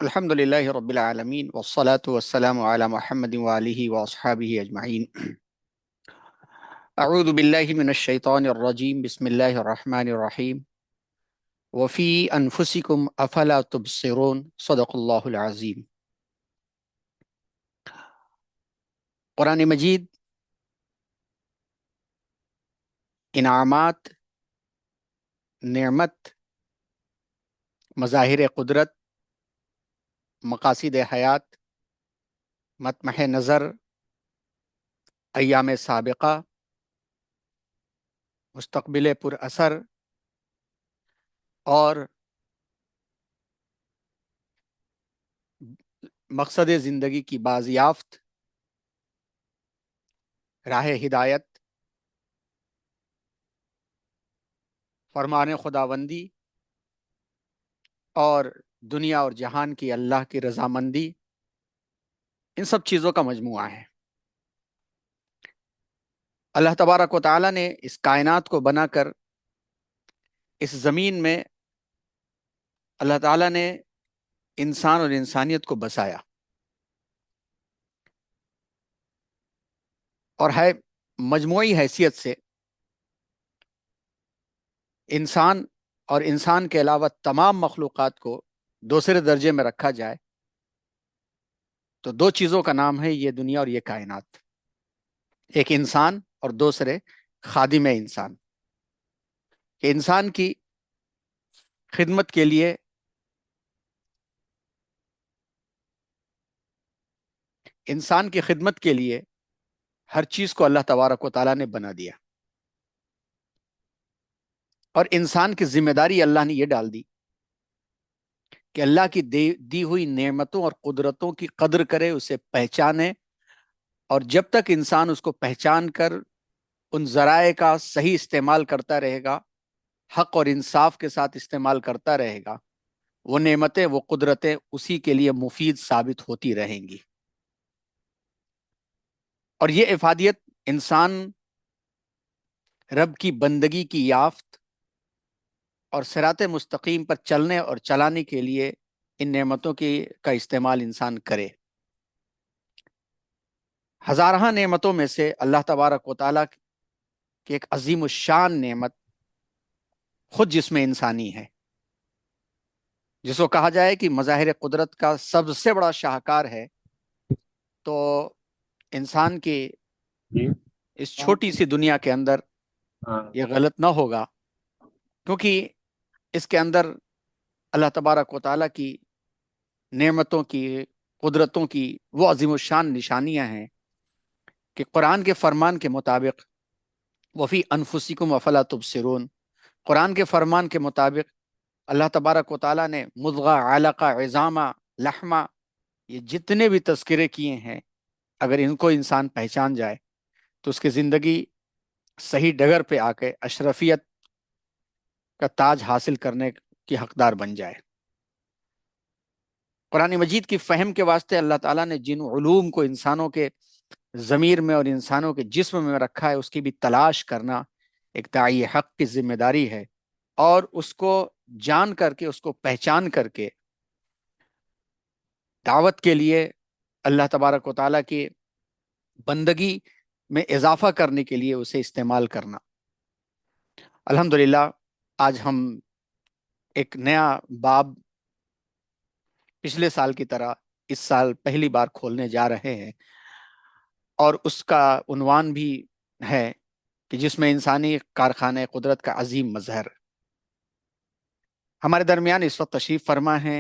अल्हम्दुलिल्लाहि रब्बिल आलमीन वस्सलातु वस्सलामु अला मुहम्मदिन व आलिहि व अस्हाबिहि अजमईन। अऊज़ु बिल्लाहि मिनश शैतानिर रजीम। बिस्मिल्लाहिर रहमानिर रहीम। व फी अनफुसिकुम अफला तुबसिरून। सदक़ल्लाहुल अज़ीम। कुरान मजीद इनामात, नेमत, मज़ाहिर कुदरत, मकासिद हयात, मतमह नज़र, अय्याम साबिक़ा, मुस्तक़बिल पुर असर और मकसद ज़िंदगी की बाज़याफ्त, राह हिदायत, फरमान खुदाबंदी और दुनिया और जहान की अल्लाह की रजामंदी, इन सब चीज़ों का मजमुआ है। अल्लाह तबारक व तआला ने इस कायनात को बनाकर इस ज़मीन में अल्लाह ताला ने इंसान और इंसानियत को बसाया और है मजमुई हैसियत से इंसान और इंसान के अलावा तमाम मखलूक़ात को दूसरे दर्जे में रखा जाए तो दो चीज़ों का नाम है ये दुनिया और ये कायनात। एक इंसान और दूसरे खादिम इंसान। कि इंसान की खिदमत के लिए इंसान की खिदमत के लिए हर चीज़ को अल्लाह तबारक व तआला ने बना दिया और इंसान की जिम्मेदारी अल्लाह ने यह डाल दी कि अल्लाह की दी हुई नेमतों और कुदरतों की कदर करे, उसे पहचाने और जब तक इंसान उसको पहचान कर उन जराए का सही इस्तेमाल करता रहेगा, हक और इंसाफ के साथ इस्तेमाल करता रहेगा, वो नेमतें वो कुदरतें उसी के लिए मुफीद साबित होती रहेंगी। और ये इफादियत इंसान रब की बंदगी की याफ्त और सिराते मुस्तकीम पर चलने और चलाने के लिए इन नेमतों की का इस्तेमाल इंसान करे। हजारहा नेमतों में से अल्लाह तबारक व तआला की एक अजीम शान नेमत खुद जिस्म इंसानी है, जिसको कहा जाए कि मज़ाहिर कुदरत का सबसे बड़ा शाहकार है। तो इंसान की जी। इस छोटी सी दुनिया के अंदर हाँ। यह गलत ना होगा, क्योंकि इसके अंदर अल्लाह तबारक व तआला की नेमतों की, कुदरतों की वो अजीम शान निशानियां हैं कि कुरान के फरमान के मुताबिक वफ़ी अनफुसिकुम अफला तुबसिरून, कुरान के फरमान के मुताबिक अल्लाह तबारक व तआला ने मुज़गा, अलका, इज़ामा, लहमा, ये जितने भी तस्करे किए हैं, अगर इनको इंसान पहचान जाए तो उसकी ज़िंदगी सही डगर पे आके अशरफियत का ताज हासिल करने की हकदार बन जाए। कुरान मजीद की फ़हम के वास्ते अल्लाह ताला ने जिन उलूम को इंसानों के ज़मीर में और इंसानों के जिस्म में रखा है, उसकी भी तलाश करना एक दाई हक की जिम्मेदारी है और उसको जान करके, उसको पहचान करके दावत के लिए अल्लाह तबारक व तआला की बंदगी में इजाफा करने के लिए उसे इस्तेमाल करना। अल्हम्दुलिल्लाह, आज हम एक नया बाब पिछले साल की तरह इस साल पहली बार खोलने जा रहे हैं और उसका उन्वान भी है कि जिसमें इंसानी कारखाने कुदरत का अजीम मजहर। हमारे दरमियान इस वक्त तशरीफ फरमा है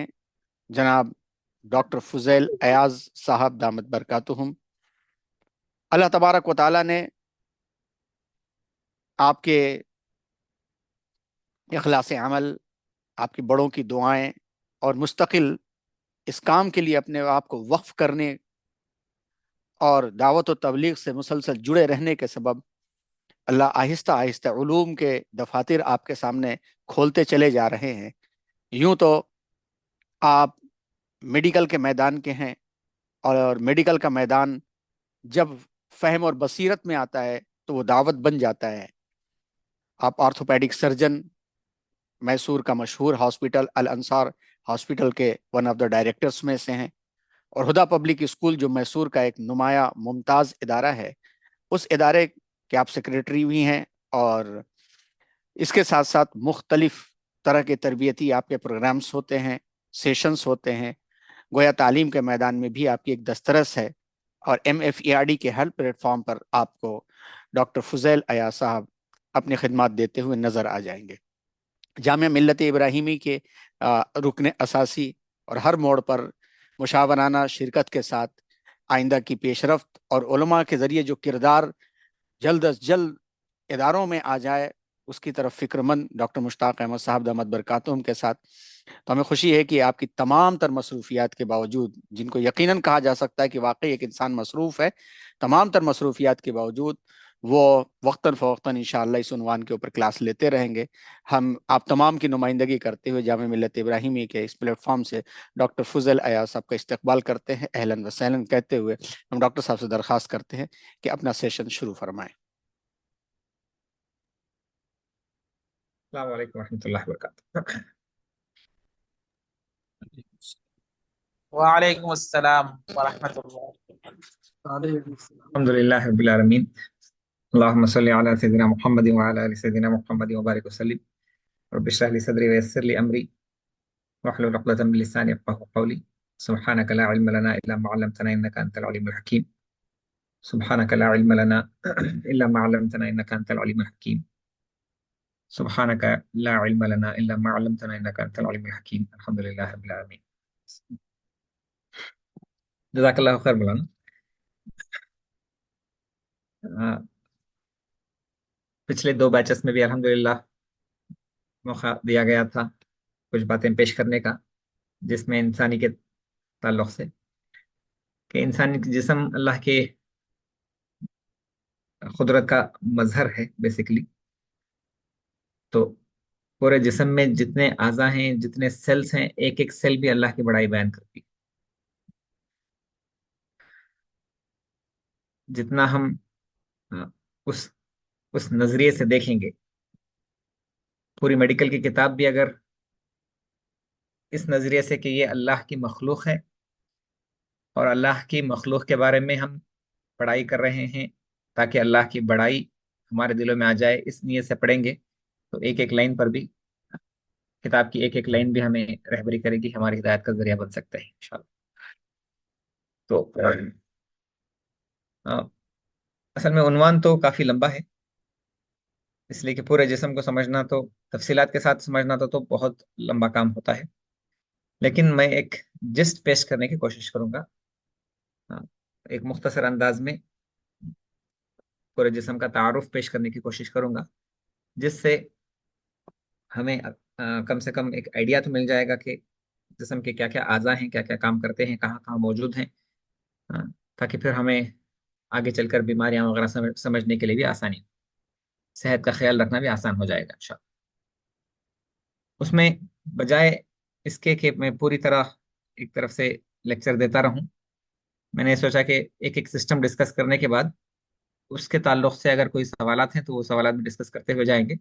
जनाब डॉक्टर फुजैल अयाज साहब दामद बरकातुहुम। अल्लाह तबारक व तआला ने आपके इखलास अमल, आपकी बड़ों की दुआएं और मुस्तकिल इस काम के लिए अपने आप को वक्फ करने और दावत व तबलीग से मुसलसल जुड़े रहने के सबब अल्लाह आहिस्ता आहिस्ता उलूम के दफातर आपके सामने खोलते चले जा रहे हैं। यूं तो आप मेडिकल के मैदान के हैं और मेडिकल का मैदान जब फहम और बसीरत में आता है तो वो दावत बन जाता है। आप ऑर्थोपेडिक सर्जन मैसूर का मशहूर हॉस्पिटल अल अंसार हॉस्पिटल के वन ऑफ द डायरेक्टर्स में से हैं। और हुदा पब्लिक स्कूल जो मैसूर का एक नुमाया मुमताज़ इदारा है, उस इदारे के आप सेक्रेटरी भी हैं। और इसके साथ साथ मुख्तलिफ तरह के तरबियती आपके प्रोग्राम्स होते हैं, सेशंस होते हैं। गोया तालीम के मैदान में भी आपकी एक दस्तरस है। और MFERD के हर प्लेटफॉर्म पर आपको डॉक्टर फुजैल अयाज साहब अपनी खिदमत देते हुए नजर आ जाएंगे। जामिया मिल्लत इब्राहिमी के रुकन असासी और हर मोड़ पर मुशावराना शिरकत के साथ आइंदा की पेशरफ्त और उलमा के ज़रिए जो किरदार जल्द अज जल्द इदारों में आ जाए, उसकी तरफ फिक्रमंद डॉक्टर मुश्ताक अहमद साहब दामद बरकातुहम के साथ। तो हमें खुशी है कि आपकी तमाम तर मसरूफियात के बावजूद, जिनको यकीनन कहा जा सकता है कि वाकई एक इंसान मसरूफ़ है, तमाम तर मसरूफियात के बावजूद वो वक्तन फ़वक्तन इंशाअल्लाह इस उन्वान के ऊपर क्लास लेते रहेंगे। हम आप तमाम की नुमाइंदगी करते हुए जामिया मिल्लत इब्राहिमी के इस प्लेटफॉर्म से डॉक्टर फजल अयाज साहब का इस्तकबाल करते हैं, अहलन व सहलन कहते हुए हम डॉक्टर साहब से दरख्वास्त करते हैं कि अपना सेशन शुरू फरमाएं। अस्सलाम वालेकुम रहमतुल्लाहि व बरकातुहू। वालेकुम अस्सलाम वरहमतुल्लाह। अल्हम्दुलिल्लाहि रब्बिल आलमीन। अल्लाहुम्मा सल्लि अला सय्यिदिना मुहम्मदिन व अला आलि सय्यिदिना मुहम्मदिन व बारिक वसल्लिम। रब्बि इश्रह लि सदरी व यस्सिर लि अमरी वहलुल उक़दतम मिन लिसानी यफ़क़हू क़ौली। सुब्हानका ला इल्म लना इल्ला मा 'अल्लमतना इन्नका अंतल अलीमुल हकीम। सुब्हानका ला इल्म लना इल्ला मा 'अल्लमतना इन्नका अंतल अलीमुल हकीम। सुब्हानका ला इल्म लना इल्ला मा 'अल्लमतना इन्नका अंतल अलीमुल हकीम। अल्हम्दुलिल्लाहि रब्बिल आलमीन। जज़ाकल्लाहु खैर मौलाना। पिछले 2 बैचेस में भी अल्हम्दुलिल्लाह मौका दिया गया था कुछ बातें पेश करने का, जिसमें इंसानी के ताल्लुक से कि इंसानी जिस्म अल्लाह के कुदरत का मजहर है बेसिकली। तो पूरे जिस्म में जितने आज़ा हैं, जितने सेल्स हैं, एक एक सेल भी अल्लाह की बड़ाई बयान करती है। जितना हम अ, उस उस नजरिए से देखेंगे, पूरी मेडिकल की किताब भी अगर इस नजरिए से कि ये अल्लाह की मखलूक है और अल्लाह की मखलूक के बारे में हम पढ़ाई कर रहे हैं ताकि अल्लाह की बड़ाई हमारे दिलों में आ जाए, इस नीयत से पढ़ेंगे, तो एक एक लाइन पर भी, किताब की एक एक लाइन भी हमें रहबरी करेगी, हमारी हिदायत का जरिया बन सकता है इंशाल्लाह। तो अ, असल में उन्वान तो काफी लंबा है, इसलिए कि पूरे जिस्म को समझना तो तफसीलात के साथ समझना तो बहुत लंबा काम होता है। लेकिन मैं एक जिस्ट पेश करने की कोशिश करूंगा, अ, एक मुख्तसर अंदाज में पूरे जिस्म का तारुफ पेश करने की कोशिश करूंगा, जिससे हमें कम से कम एक आइडिया तो मिल जाएगा कि जिस्म के क्या क्या आज़ा हैं, क्या क्या काम करते हैं, कहाँ कहाँ मौजूद हैं, ताकि फिर हमें आगे चलकर बीमारियां वगैरह समझने के लिए भी आसानी, सेहत का ख्याल रखना भी आसान हो जाएगा इंशाल्लाह। उसमें बजाय इसके कि मैं पूरी तरह एक तरफ से लेक्चर देता रहूं, मैंने सोचा कि एक एक सिस्टम डिस्कस करने के बाद उसके ताल्लुक से अगर कोई सवालात हैं तो वो सवालात भी डिस्कस करते हुए जाएंगे,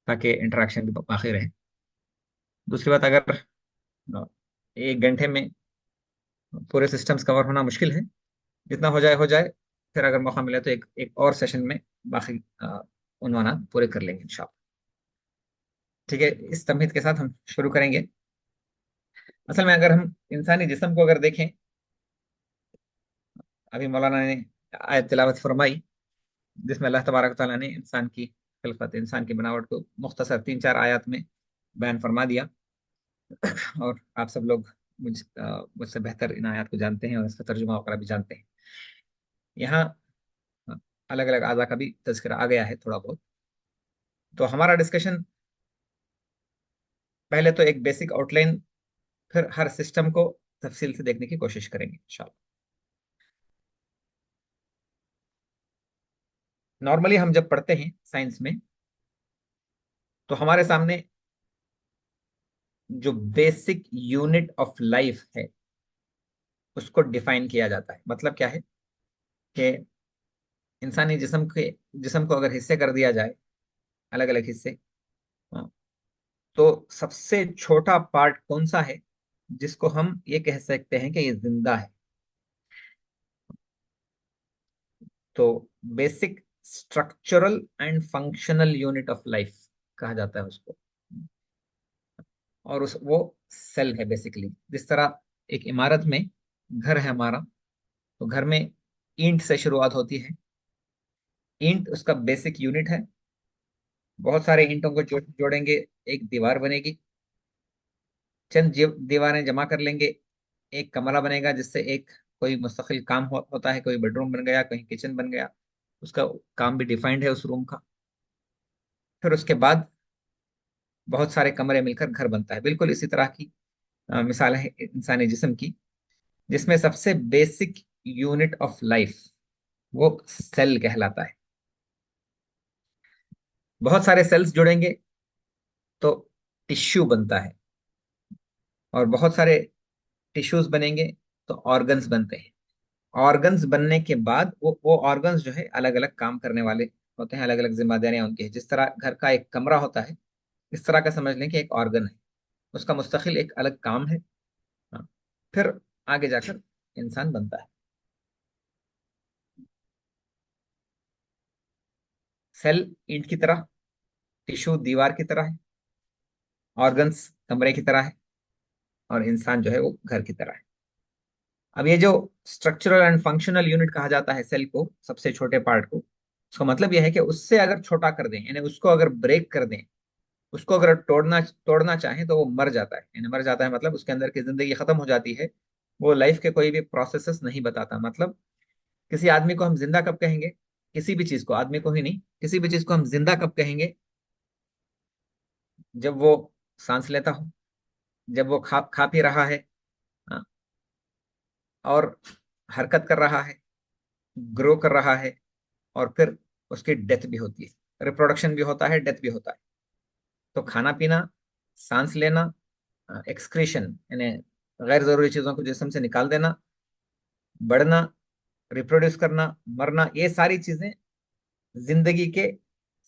ताकि इंटरेक्शन भी बाकी रहे। दूसरी बात, अगर 1 घंटे में पूरे सिस्टम्स कवर होना मुश्किल है, जितना हो जाए, फिर अगर मौका मिले तो एक एक और सेशन में बाकी उन्वानात पूरे कर लेंगे इंशाल्लाह। ठीक है, इस तमहीद के साथ हम शुरू करेंगे। असल में अगर हम इंसानी जिस्म को अगर देखें, अभी मौलाना ने आयत तिलावत फरमाई जिसमें अल्लाह तबारक तआला ने इंसान की खिलकत, इंसान की बनावट को मुख्तसर 3-4 आयत में बयान फरमा दिया। और आप सब लोग मुझसे बेहतर इन आयत को जानते हैं और इसका तर्जुमा वगैरह भी जानते हैं। यहाँ अलग अलग आज़ा का भी तज़किरा आ गया है थोड़ा बहुत। तो हमारा डिस्कशन पहले तो एक बेसिक आउटलाइन, फिर हर सिस्टम को तफसील से देखने की कोशिश करेंगे इंशाल्लाह। नॉर्मली हम जब पढ़ते हैं साइंस में, तो हमारे सामने जो बेसिक यूनिट ऑफ लाइफ है उसको डिफाइन किया जाता है। मतलब क्या है कि इंसानी जिस्म को अगर हिस्से कर दिया जाए, अलग अलग हिस्से, हाँ, तो सबसे छोटा पार्ट कौन सा है जिसको हम ये कह सकते हैं कि ये जिंदा है? तो basic structural and functional unit of life कहा जाता है उसको। और उस वो सेल है बेसिकली। जिस तरह एक इमारत में घर है हमारा, तो घर में ईंट से शुरुआत होती है। ईंट उसका बेसिक यूनिट है। बहुत सारे ईंटों को जोड़ेंगे, एक दीवार बनेगी। चंद दीवारें जमा कर लेंगे, एक कमरा बनेगा, जिससे एक कोई मुस्तकिल काम होता है। कोई बेडरूम बन गया, कहीं किचन बन गया, उसका काम भी डिफाइंड है उस रूम का। फिर उसके बाद बहुत सारे कमरे मिलकर घर बनता है। बिल्कुल इसी तरह की मिसाल है इंसानी जिस्म की, जिसमें सबसे बेसिक यूनिट ऑफ लाइफ वो सेल कहलाता है। बहुत सारे सेल्स जुड़ेंगे तो टिश्यू बनता है, और बहुत सारे टिश्यूज बनेंगे तो ऑर्गन्स बनते हैं। ऑर्गन्स बनने के बाद वो ऑर्गन्स जो है अलग अलग काम करने वाले होते हैं, अलग अलग जिम्मेदारियां उनकी है। जिस तरह घर का एक कमरा होता है, इस तरह का समझ लें कि एक ऑर्गन है, उसका मुस्तकिल एक अलग काम है। हाँ। फिर आगे जाकर इंसान बनता है। सेल ईंट की तरह, टिश्यू दीवार की तरह है, ऑर्गन्स कमरे की तरह है, और इंसान जो है वो घर की तरह है। अब ये जो स्ट्रक्चरल एंड फंक्शनल यूनिट कहा जाता है सेल को, सबसे छोटे पार्ट को, उसका मतलब यह है कि उससे अगर छोटा कर दें, यानी उसको अगर ब्रेक कर दें, उसको अगर तोड़ना तोड़ना चाहें, तो वो मर जाता है। यानी मर जाता है मतलब उसके अंदर की जिंदगी खत्म हो जाती है। वो लाइफ के कोई भी प्रोसेसेस नहीं बताता। मतलब किसी आदमी को हम जिंदा कब कहेंगे? किसी भी चीज को, आदमी को ही नहीं, किसी भी चीज को हम जिंदा कब कहेंगे? जब वो सांस लेता हो, जब वो खा खा पी रहा है, हाँ, और हरकत कर रहा है, ग्रो कर रहा है, और फिर उसकी डेथ भी होती है। रिप्रोडक्शन भी होता है, डेथ भी होता है। तो खाना पीना, सांस लेना, एक्सक्रीशन यानी गैर जरूरी चीजों को जिस्म से निकाल देना, बढ़ना, रिप्रोड्यूस करना, मरना, ये सारी चीजें जिंदगी के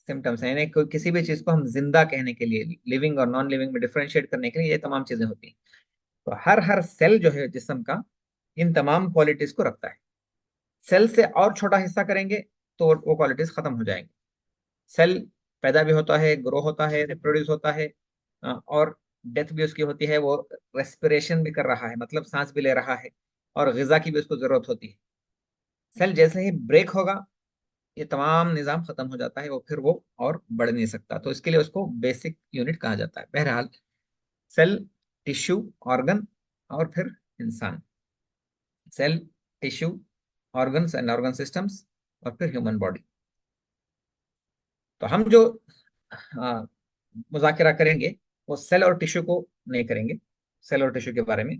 सिम्टम्स हैं। यानी किसी भी चीज को हम जिंदा कहने के लिए, लिविंग और नॉन लिविंग में डिफरेंशिएट करने के लिए ये तमाम चीजें होती हैं। तो हर हर सेल जो है जिस्म का इन तमाम क्वालिटीज को रखता है। सेल से और छोटा हिस्सा करेंगे तो वो क्वालिटीज खत्म हो जाएंगी। सेल पैदा भी होता है, ग्रो होता है, रिप्रोड्यूस होता है, और डेथ भी उसकी होती है। वो रेस्पिरेशन भी कर रहा है, मतलब सांस भी ले रहा है, और गिजा की भी उसको जरूरत होती है। सेल जैसे ही ब्रेक होगा, ये तमाम निजाम खत्म हो जाता है, वो फिर वो और बढ़ नहीं सकता। तो इसके लिए उसको बेसिक यूनिट कहा जाता है। बहरहाल, सेल, टिश्यू, ऑर्गन, और फिर इंसान। Cell, tissue, organs and organ systems, और फिर ह्यूमन बॉडी। तो हम जो हाँ, मुजाकिरा करेंगे वो सेल और टिश्यू को नहीं करेंगे, सेल और टिश्यू के बारे में,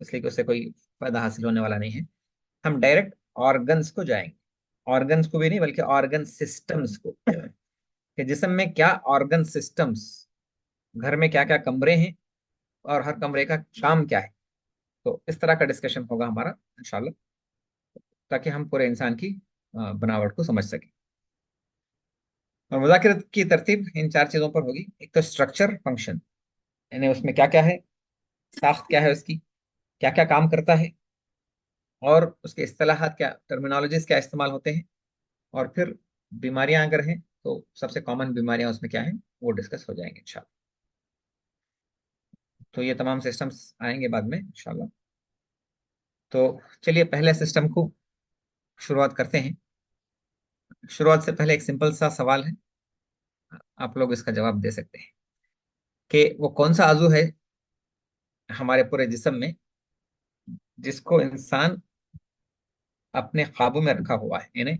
इसलिए कि उससे कोई फायदा हासिल होने वाला नहीं है। हम डायरेक्ट ऑर्गन्स को जाएंगे। ऑर्गन्स को भी नहीं, बल्कि ऑर्गन सिस्टम्स को, कि जिसम में क्या ऑर्गन सिस्टम्स, घर में क्या क्या कमरे हैं, और हर कमरे का काम क्या है। तो इस तरह का डिस्कशन होगा हमारा इंशाल्लाह, ताकि हम पूरे इंसान की बनावट को समझ सकें। और मुज़ाकरत की तरतीब इन चार चीजों पर होगी। एक तो स्ट्रक्चर, फंक्शन, यानी उसमें क्या क्या है, साख्त क्या है उसकी, क्या क्या काम करता है, और उसके इस्तेलाहात क्या, टर्मिनोलॉजीज क्या इस्तेमाल होते हैं, और फिर बीमारियां अगर हैं तो सबसे कॉमन बीमारियां उसमें क्या हैं, वो डिस्कस हो जाएंगे इंशाल्लाह। तो ये तमाम सिस्टम्स आएंगे बाद में इंशाल्लाह। तो चलिए पहले सिस्टम को शुरुआत करते हैं। शुरुआत से पहले एक सिंपल सा सवाल है, आप लोग इसका जवाब दे सकते हैं कि वो कौन सा आजू है हमारे पूरे जिस्म में जिसको इंसान अपने काबू में रखा हुआ है, यानी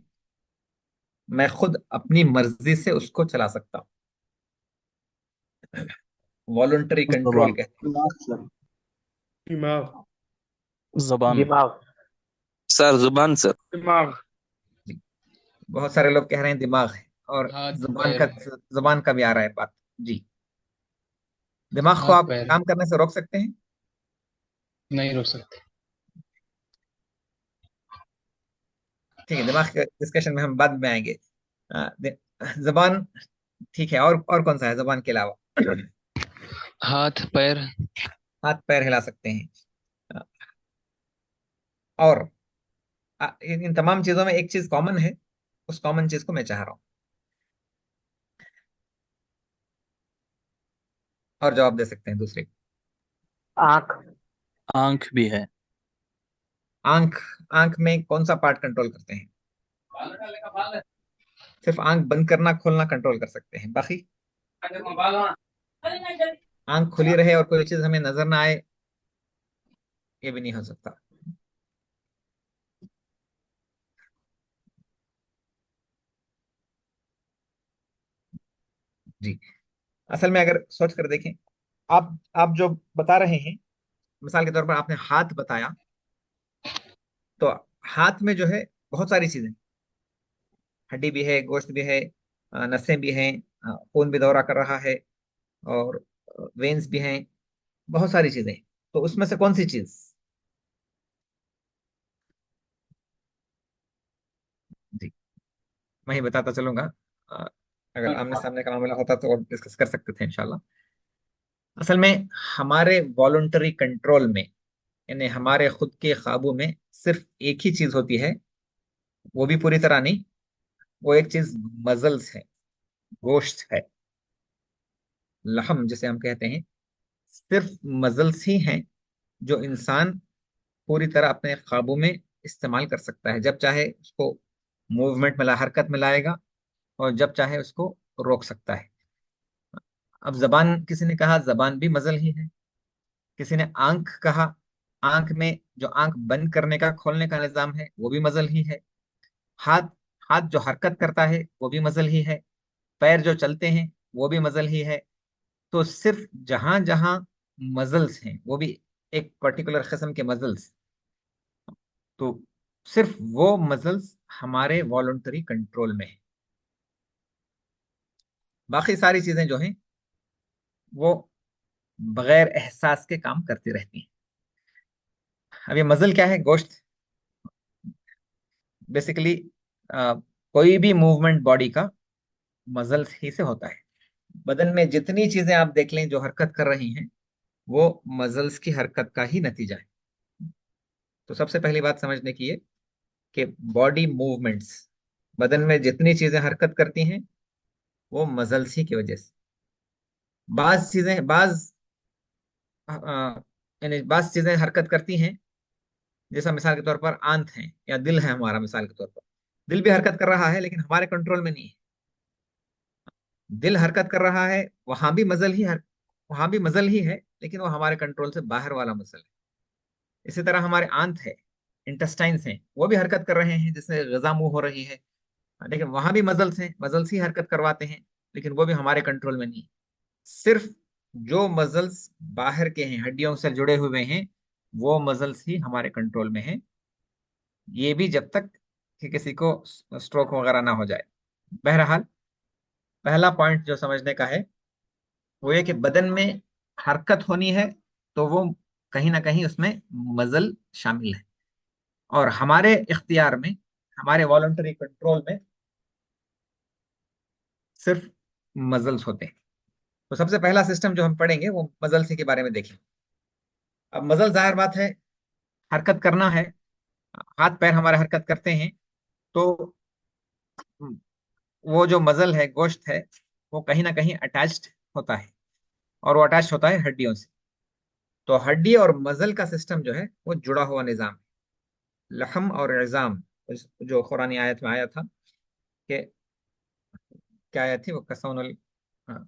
मैं खुद अपनी मर्जी से उसको चला सकता हूँ। वॉलंटरी कंट्रोल जबान। कहते दिमाग सर। दिमाग। जबान। दिमाग। सर जुबान सर। दिमाग। हैं। बहुत सारे लोग कह रहे हैं दिमाग है, और हाथ जुबान पैर। का, जुबान का भी आ रहा है बात। जी, दिमाग को हाथ आप पैर काम करने से रोक सकते हैं? नहीं रोक सकते। ठीक है, दिमाग के डिस्कशन में हम बाद में आएंगे। जबान ठीक है, और कौन सा है जबान के अलावा? हाथ पैर। हाथ पैर हिला सकते हैं। और इन तमाम चीजों में एक चीज कॉमन है, उस कॉमन चीज को मैं चाह रहा हूँ। और जवाब दे सकते हैं दूसरे। आँख। आंख भी है। आंख। आंख में कौन सा पार्ट कंट्रोल करते हैं? सिर्फ आंख बंद करना खोलना कंट्रोल कर सकते हैं, बाकी आंख खुली रहे और कोई चीज हमें नजर ना आए, ये भी नहीं हो सकता। जी। असल में अगर सोच कर देखें, आप जो बता रहे हैं, मिसाल के तौर पर आपने हाथ बताया, तो हाथ में जो है बहुत सारी चीजें, हड्डी भी है, गोश्त भी है, नसें भी हैं, खून भी दौरा कर रहा है, और वेन्स भी हैं, बहुत सारी चीजें। तो उसमें से कौन सी चीज? जी, मैं ही बताता चलूंगा। अ, अगर आमने सामने का मामला होता तो और डिस्कस कर सकते थे इंशाल्लाह। असल में हमारे वॉलंटरी कंट्रोल में, यानी हमारे खुद के काबू में सिर्फ एक ही चीज होती है, वो भी पूरी तरह नहीं। वो एक चीज मजल्स है, गोश्त है, लहम जिसे हम कहते हैं। सिर्फ मजल्स ही हैं जो इंसान पूरी तरह अपने काबू में इस्तेमाल कर सकता है। जब चाहे उसको मूवमेंट में हरकत में लाएगा, और जब चाहे उसको रोक सकता है। अब जबान, किसी ने कहा जबान भी मजल ही है, किसी ने आंख कहा, आंख में जो आंख बंद करने का खोलने का निजाम है वो भी मजल ही है। हाथ, हाथ जो हरकत करता है वो भी मजल ही है। पैर जो चलते हैं वो भी मजल ही है। तो सिर्फ जहां जहां मजल्स हैं, वो भी एक पर्टिकुलर किस्म के मजल्स, तो सिर्फ वो मजल्स हमारे वॉलंटरी कंट्रोल में है। बाकी सारी चीजें जो हैं वो बगैर एहसास के काम करती रहती हैं। अब ये मजल क्या है? गोश्त। बेसिकली कोई भी मूवमेंट बॉडी का मजल्स ही से होता है। बदन में जितनी चीजें आप देख लें जो हरकत कर रही हैं, वो मजल्स की हरकत का ही नतीजा है। तो सबसे पहली बात समझने की है कि बॉडी मूवमेंट्स, बदन में जितनी चीजें हरकत करती हैं, वो मजल्स ही की वजह से। बाज चीजें, यानी बाज चीजें हरकत करती हैं, जैसा मिसाल के तौर पर आंत है या दिल है हमारा। मिसाल के तौर पर दिल भी हरकत कर रहा है, लेकिन हमारे कंट्रोल में नहीं है। दिल हरकत कर रहा है, वहां भी मजल ही है, लेकिन वो हमारे कंट्रोल से बाहर वाला मसल है। इसी तरह हमारे आंत है, इंटेस्टाइन्स हैं, वो भी हरकत कर रहे हैं, जिससे गजा मुंह हो रही है, लेकिन वहां भी मजल्स हैं, मजल्स ही हरकत करवाते हैं, लेकिन वो भी हमारे कंट्रोल में नहीं है। सिर्फ जो मजल्स बाहर के हैं, हड्डियों से जुड़े हुए हैं, वो मजल्स ही हमारे कंट्रोल में हैं। ये भी जब तक कि किसी को स्ट्रोक वगैरह ना हो जाए। बहरहाल, पहला पॉइंट जो समझने का है वो ये कि बदन में हरकत होनी है, तो वो कहीं ना कहीं उसमें मजल शामिल है। और हमारे इख्तियार में, हमारे वॉलंटरी कंट्रोल में सिर्फ मजल्स होते हैं। तो सबसे पहला सिस्टम जो हम पढ़ेंगे वो मजल्स के बारे में देखें। अब मजल, जाहिर बात है, हरकत करना है, हाथ पैर हमारे हरकत करते हैं, तो वो जो मजल है, गोश्त है, वो कहीं ना कहीं अटैच्ड होता है, और वो अटैच होता है हड्डियों से। तो हड्डी और मजल का सिस्टम जो है वो जुड़ा हुआ निजाम है। लहम और इज़ाम, जो कुरानी आयत में आया था कि, क्या आयत थी वो? कसौनुल, हाँ,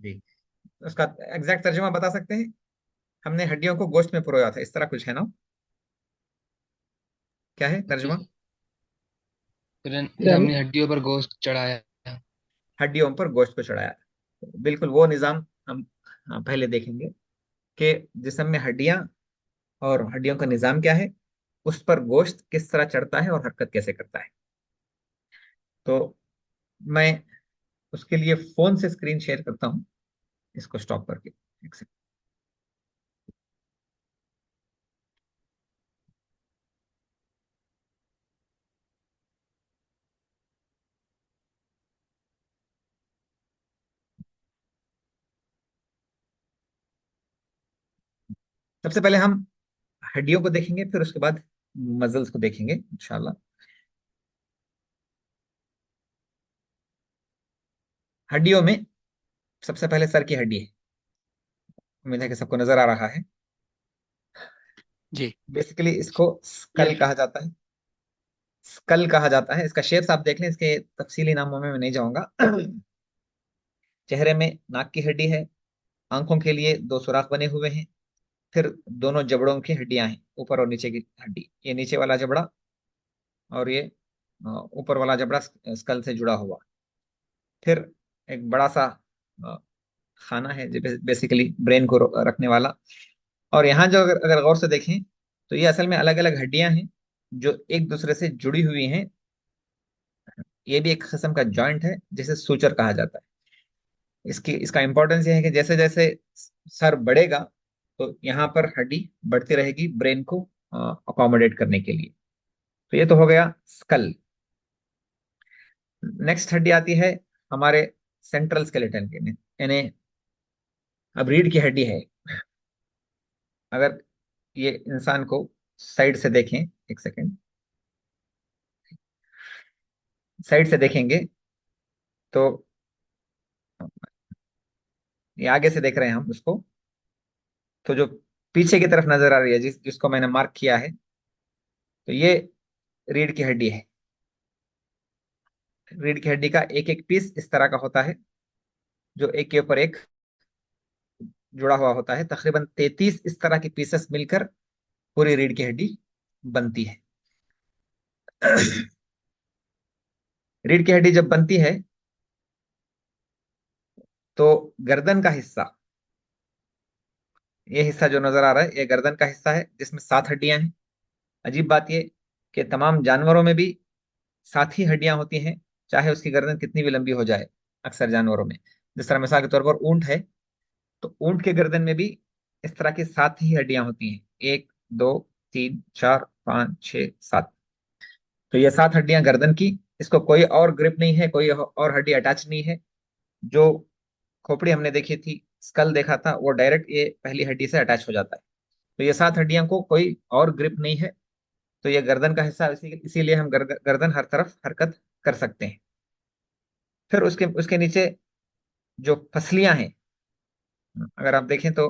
जी। उसका एग्जैक्ट तर्जुमा बता सकते हैं? हमने हड्डियों को गोश्त में पिरोया था, इस तरह कुछ है ना? क्या है तर्जुमा? फिर हमने हड्डियों पर गोश्त चढ़ाया. हड्डियों पर गोश्त को चढ़ाया। बिल्कुल वो निजाम हम, हाँ, पहले देखेंगे कि जिस्म में हड्डियां और हड्डियों का निजाम क्या है, उस पर गोश्त किस तरह चढ़ता है और हरकत कैसे करता है। तो मैं उसके लिए फोन से स्क्रीन शेयर करता हूँ, इसको स्टॉप करके। एक सेकंड। सबसे पहले हम हड्डियों को देखेंगे, फिर उसके बाद मसल्स को देखेंगे इंशाल्लाह। हड्डियों में सबसे पहले सर की हड्डी है। उम्मीद है कि सबको नजर आ रहा है। जी। बेसिकली इसको स्कल कहा जाता है। स्कल कहा जाता है। इसका शेप्स आप देख लें, इसके तफसीली नामों में मैं नहीं जाऊंगा। चेहरे में नाक की हड्डी है। आंखों के लिए दो सुराख बने हुए हैं। फिर दोनों जबड़ों की हड्डियां हैं, ऊपर और नीचे की हड्डी। ये नीचे वाला जबड़ा और ये ऊपर वाला जबड़ा स्कल से जुड़ा हुआ। फिर एक बड़ा सा अ, खाना है जो बेसिकली ब्रेन को रखने वाला। और यहाँ जो अगर अगर गौर से देखें तो ये असल में अलग अलग हड्डियां हैं जो एक दूसरे से जुड़ी हुई हैं। ये भी एक किस्म का जॉइंट है जिसे सूचर कहा जाता है। इसका इंपॉर्टेंस ये है कि जैसे जैसे सर बढ़ेगा तो यहाँ पर हड्डी बढ़ती रहेगी ब्रेन को अकोमोडेट करने के लिए। तो ये तो हो गया स्कल। नेक्स्ट हड्डी आती है हमारे सेंट्रल स्केलेटन के, यानी अब रीढ़ की हड्डी है। अगर ये इंसान को साइड से देखें, एक सेकेंड, साइड से देखेंगे तो ये आगे से देख रहे हैं हम उसको, तो जो पीछे की तरफ नजर आ रही है जिसको मैंने मार्क किया है, तो ये रीढ़ की हड्डी है। रीढ़ की हड्डी का एक एक पीस इस तरह का होता है जो एक के ऊपर एक जुड़ा हुआ होता है। तकरीबन 33 इस तरह के पीसेस मिलकर पूरी रीढ़ की हड्डी बनती है। रीढ़ की हड्डी जब बनती है तो गर्दन का हिस्सा, ये हिस्सा जो नजर आ रहा है ये गर्दन का हिस्सा है जिसमें 7 हड्डियां हैं। अजीब बात ये कि तमाम जानवरों में भी 7 ही हड्डियां होती हैं, चाहे उसकी गर्दन कितनी भी लंबी हो जाए। अक्सर जानवरों में, जिस तरह मिसाल के तौर पर ऊंट है, तो ऊंट के गर्दन में भी इस तरह की 7 ही हड्डियां होती हैं। 1 2 3 4 5 6 7। तो ये 7 हड्डियां गर्दन की, इसको कोई और ग्रिप नहीं है, कोई और हड्डी अटैच नहीं है। जो खोपड़ी हमने देखी थी, स्कल देखा था, वो डायरेक्ट ये पहली हड्डी से अटैच हो जाता है। तो ये 7 हड्डियां को कोई और ग्रिप नहीं है। तो ये गर्दन का हिस्सा, इसीलिए हम गर्दन हर तरफ हरकत कर सकते हैं। फिर उसके उसके नीचे जो फसलियां हैं, अगर आप देखें तो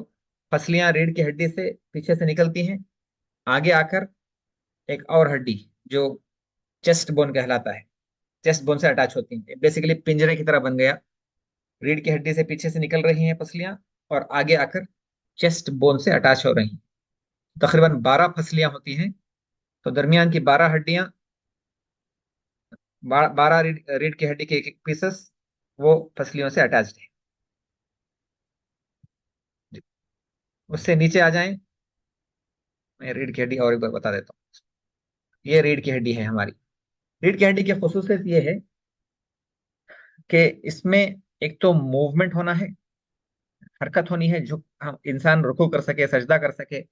फसलियां रीढ़ की हड्डी से पीछे से निकलती हैं, आगे आकर एक और हड्डी जो चेस्ट बोन कहलाता है, चेस्ट बोन से अटैच होती हैं। बेसिकली पिंजरे की तरह बन गया। रीढ़ की हड्डी से पीछे से निकल रही हैं फसलियां और आगे आकर चेस्ट बोन से अटैच हो रही हैं। तकरीबन 12 फसलियां होती हैं। तो दरमियान की 12 हड्डियां, 12 रीढ़ रीढ़ की हड्डी के एक एक पीसेस वो फसलियों से अटैच्ड है। उससे नीचे आ जाएं, मैं रीढ़ की हड्डी और एक बार बता देता हूँ। ये रीढ़ की हड्डी है हमारी। रीढ़ की हड्डी की खसूसियत ये है कि इसमें एक तो मूवमेंट होना है, हरकत होनी है, जो हम इंसान रुकू कर सके, सजदा कर सके,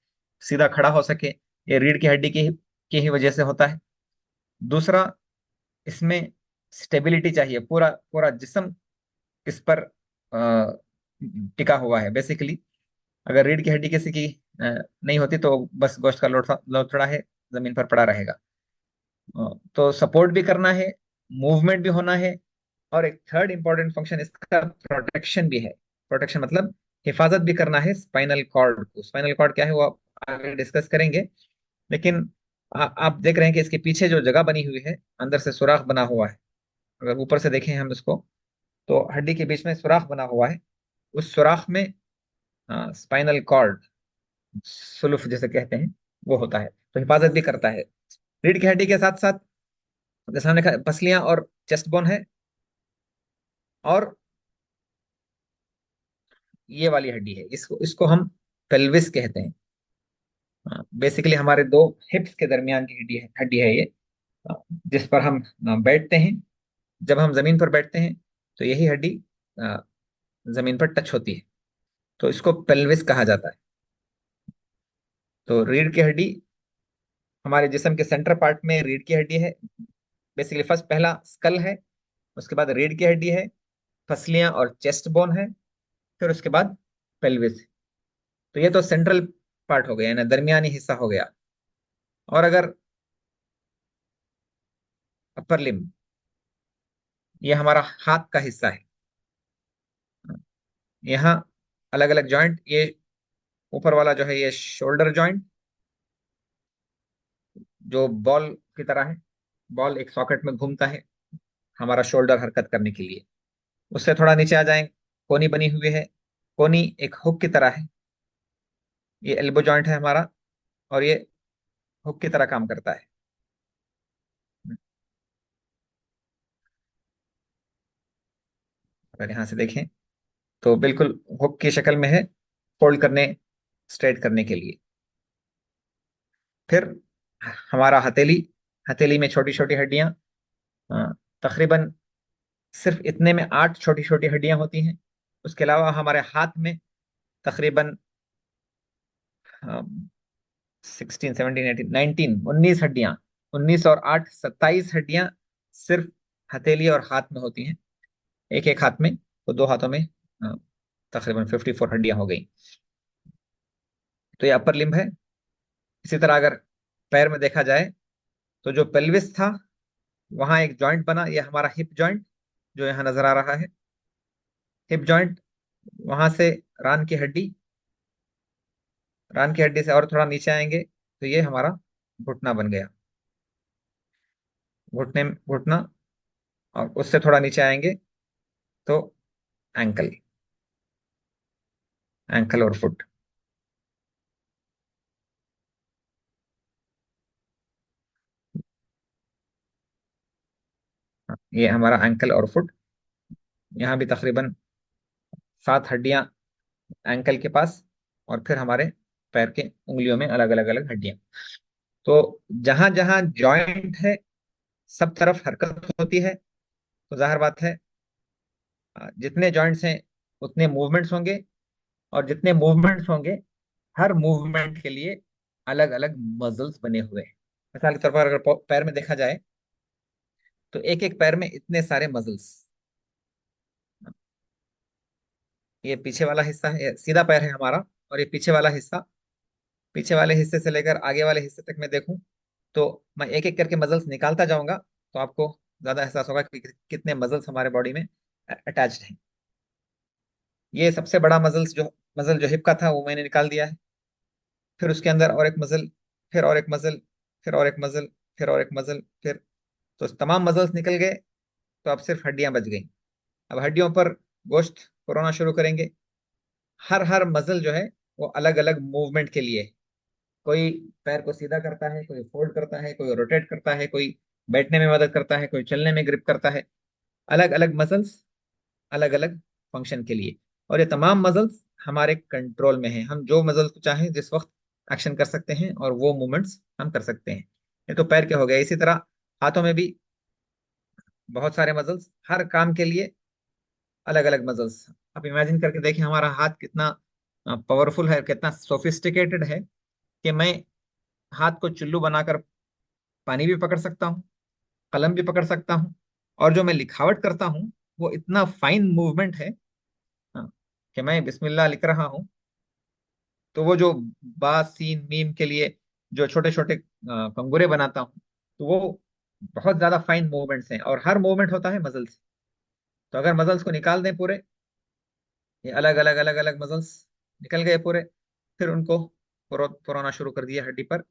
सीधा खड़ा हो सके। ये रीढ़ की हड्डी की ही वजह से होता है। दूसरा, इसमें स्टेबिलिटी चाहिए। पूरा पूरा जिस्म इस पर अ, टिका हुआ है। बेसिकली अगर रीढ़ की हड्डी किसी की नहीं होती तो बस गोश्त का लोथड़ा है, जमीन पर पड़ा रहेगा। तो सपोर्ट भी करना है, मूवमेंट भी होना है, और एक थर्ड इंपॉर्टेंट फंक्शन इसका प्रोटेक्शन भी है। प्रोटेक्शन मतलब हिफाजत भी करना है स्पाइनल कॉर्ड को। स्पाइनल कॉर्ड क्या है वो आप आगे डिस्कस करेंगे। लेकिन आप देख रहे हैं कि इसके पीछे जो जगह बनी हुई है, अंदर से सुराख बना हुआ है। अगर ऊपर से देखें हम इसको, तो हड्डी के बीच में सुराख बना हुआ है। उस सुराख में स्पाइनल कॉर्ड, सुलूफ जैसे कहते हैं, वो होता है, तो हिफाजत भी करता है। रीढ़ की हड्डी के साथ साथ जैसे हमने कहा पसलियां और चेस्ट बोन है, और ये वाली हड्डी है, इसको इसको हम पेल्विस कहते हैं। बेसिकली हमारे दो हिप्स के दरमियान की हड्डी है ये, जिस पर हम बैठते हैं। जब हम जमीन पर बैठते हैं तो यही हड्डी अ, जमीन पर टच होती है, तो इसको पेल्विस कहा जाता है। तो रीढ़ की हड्डी हमारे जिस्म के सेंटर पार्ट में रीढ़ की हड्डी है। बेसिकली फर्स्ट पहला स्कल है, उसके बाद रीढ़ की हड्डी है, फसलियां और चेस्ट बोन है, फिर उसके बाद पेल्विस है। तो ये तो सेंट्रल पार्ट हो गया, यानी दरमियानी हिस्सा हो गया। और अगर अपर लिम्ब, ये हमारा हाथ का हिस्सा है। यहाँ अलग अलग जॉइंट, ये ऊपर वाला जो है ये शोल्डर जॉइंट, जो बॉल की तरह है, बॉल एक सॉकेट में घूमता है हमारा शोल्डर हरकत करने के लिए। उससे थोड़ा नीचे आ जाएं, कोनी बनी हुई है, कोनी एक हुक की तरह है, ये एल्बो जॉइंट है हमारा, और ये हुक की तरह काम करता है। अगर यहाँ से देखें तो बिल्कुल हुक की शक्ल में है, फोल्ड करने, स्ट्रेट करने के लिए। फिर हमारा हथेली, हथेली में छोटी छोटी हड्डियां, तकरीबन सिर्फ इतने में 8 छोटी छोटी हड्डियां होती हैं। उसके अलावा हमारे हाथ में तकरीबन 19 हड्डियां, 19 और 8 27 हड्डियां सिर्फ हथेली और हाथ में होती हैं। एक एक हाथ में, तो 2 हाथों में तकरीबन 54 हड्डियां हो गई। तो ये अपर लिम्ब है। इसी तरह अगर पैर में देखा जाए तो जो पेल्विस था वहां एक जॉइंट बना, ये हमारा हिप जॉइंट जो यहाँ नजर आ रहा है। हिप जॉइंट, वहां से रान की हड्डी, रान की हड्डी से और थोड़ा नीचे आएंगे तो ये हमारा घुटना बन गया, घुटना। और उससे थोड़ा नीचे आएंगे तो एंकल, एंकल और फुट। ये हमारा एंकल और फुट। यहाँ भी तकरीबन 7 हड्डियां एंकल के पास, और फिर हमारे पैर के उंगलियों में अलग अलग अलग हड्डियां। तो जहां जहां जॉइंट है सब तरफ हरकत होती है। तो जाहिर बात है जितने जॉइंट्स हैं उतने मूवमेंट्स होंगे, और जितने मूवमेंट्स होंगे हर मूवमेंट के लिए अलग अलग मसल्स बने हुए हैं। मिसाल के तौर पर अगर पैर में देखा जाए तो एक एक पैर में इतने सारे मसल्स। ये पीछे वाला हिस्सा है, ये सीधा पैर है हमारा, और ये पीछे वाला हिस्सा, पीछे वाले हिस्से से लेकर आगे वाले हिस्से तक मैं देखूं तो मैं एक एक करके मसल्स निकालता जाऊंगा, तो आपको ज्यादा एहसास होगा कि कितने मसल्स हमारे बॉडी में अटैच्ड हैं। ये सबसे बड़ा मसल जो हिप का था वो मैंने निकाल दिया है। फिर उसके अंदर और एक मसल, फिर और एक मसल, फिर और एक मसल, फिर और एक मसल, फिर, तो तमाम मसल्स निकल गए। तो अब सिर्फ हड्डियां बच गई। अब हड्डियों पर गोश्त पुरोना शुरू करेंगे। हर हर मसल जो है वो अलग अलग मूवमेंट के लिए है। कोई पैर को सीधा करता है, कोई फोल्ड करता है, कोई रोटेट करता है, कोई बैठने में मदद करता है, कोई चलने में ग्रिप करता है। अलग अलग मसल्स अलग अलग फंक्शन के लिए। और ये तमाम मसल्स हमारे कंट्रोल में है। हम जो मसल्स को चाहें जिस वक्त एक्शन कर सकते हैं, और वो मूवमेंट्स हम कर सकते हैं। ये तो पैर के हो गए। इसी तरह हाथों में भी बहुत सारे मसल्स, हर काम के लिए अलग अलग मसल्स। आप इमेजिन करके देखें हमारा हाथ कितना पावरफुल है, कितना सोफिस्टिकेटेड है, कि मैं हाथ को चुल्लू बनाकर पानी भी पकड़ सकता हूँ, कलम भी पकड़ सकता हूँ, और जो मैं लिखावट करता हूँ वो इतना फाइन मूवमेंट है, हाँ, कि मैं बिस्मिल्लाह लिख रहा हूँ तो वो जो बा सीन मीम के लिए जो छोटे छोटे कंगूरे बनाता हूँ, तो वो बहुत ज्यादा फाइन मूवमेंट्स हैं, और हर मूवमेंट होता है मसल्स से। तो अगर मसल्स को निकाल दें पूरे, ये अलग अलग मसल्स निकल गए पूरे, फिर उनको पुरोना शुरू कर दिया हड्डी पर,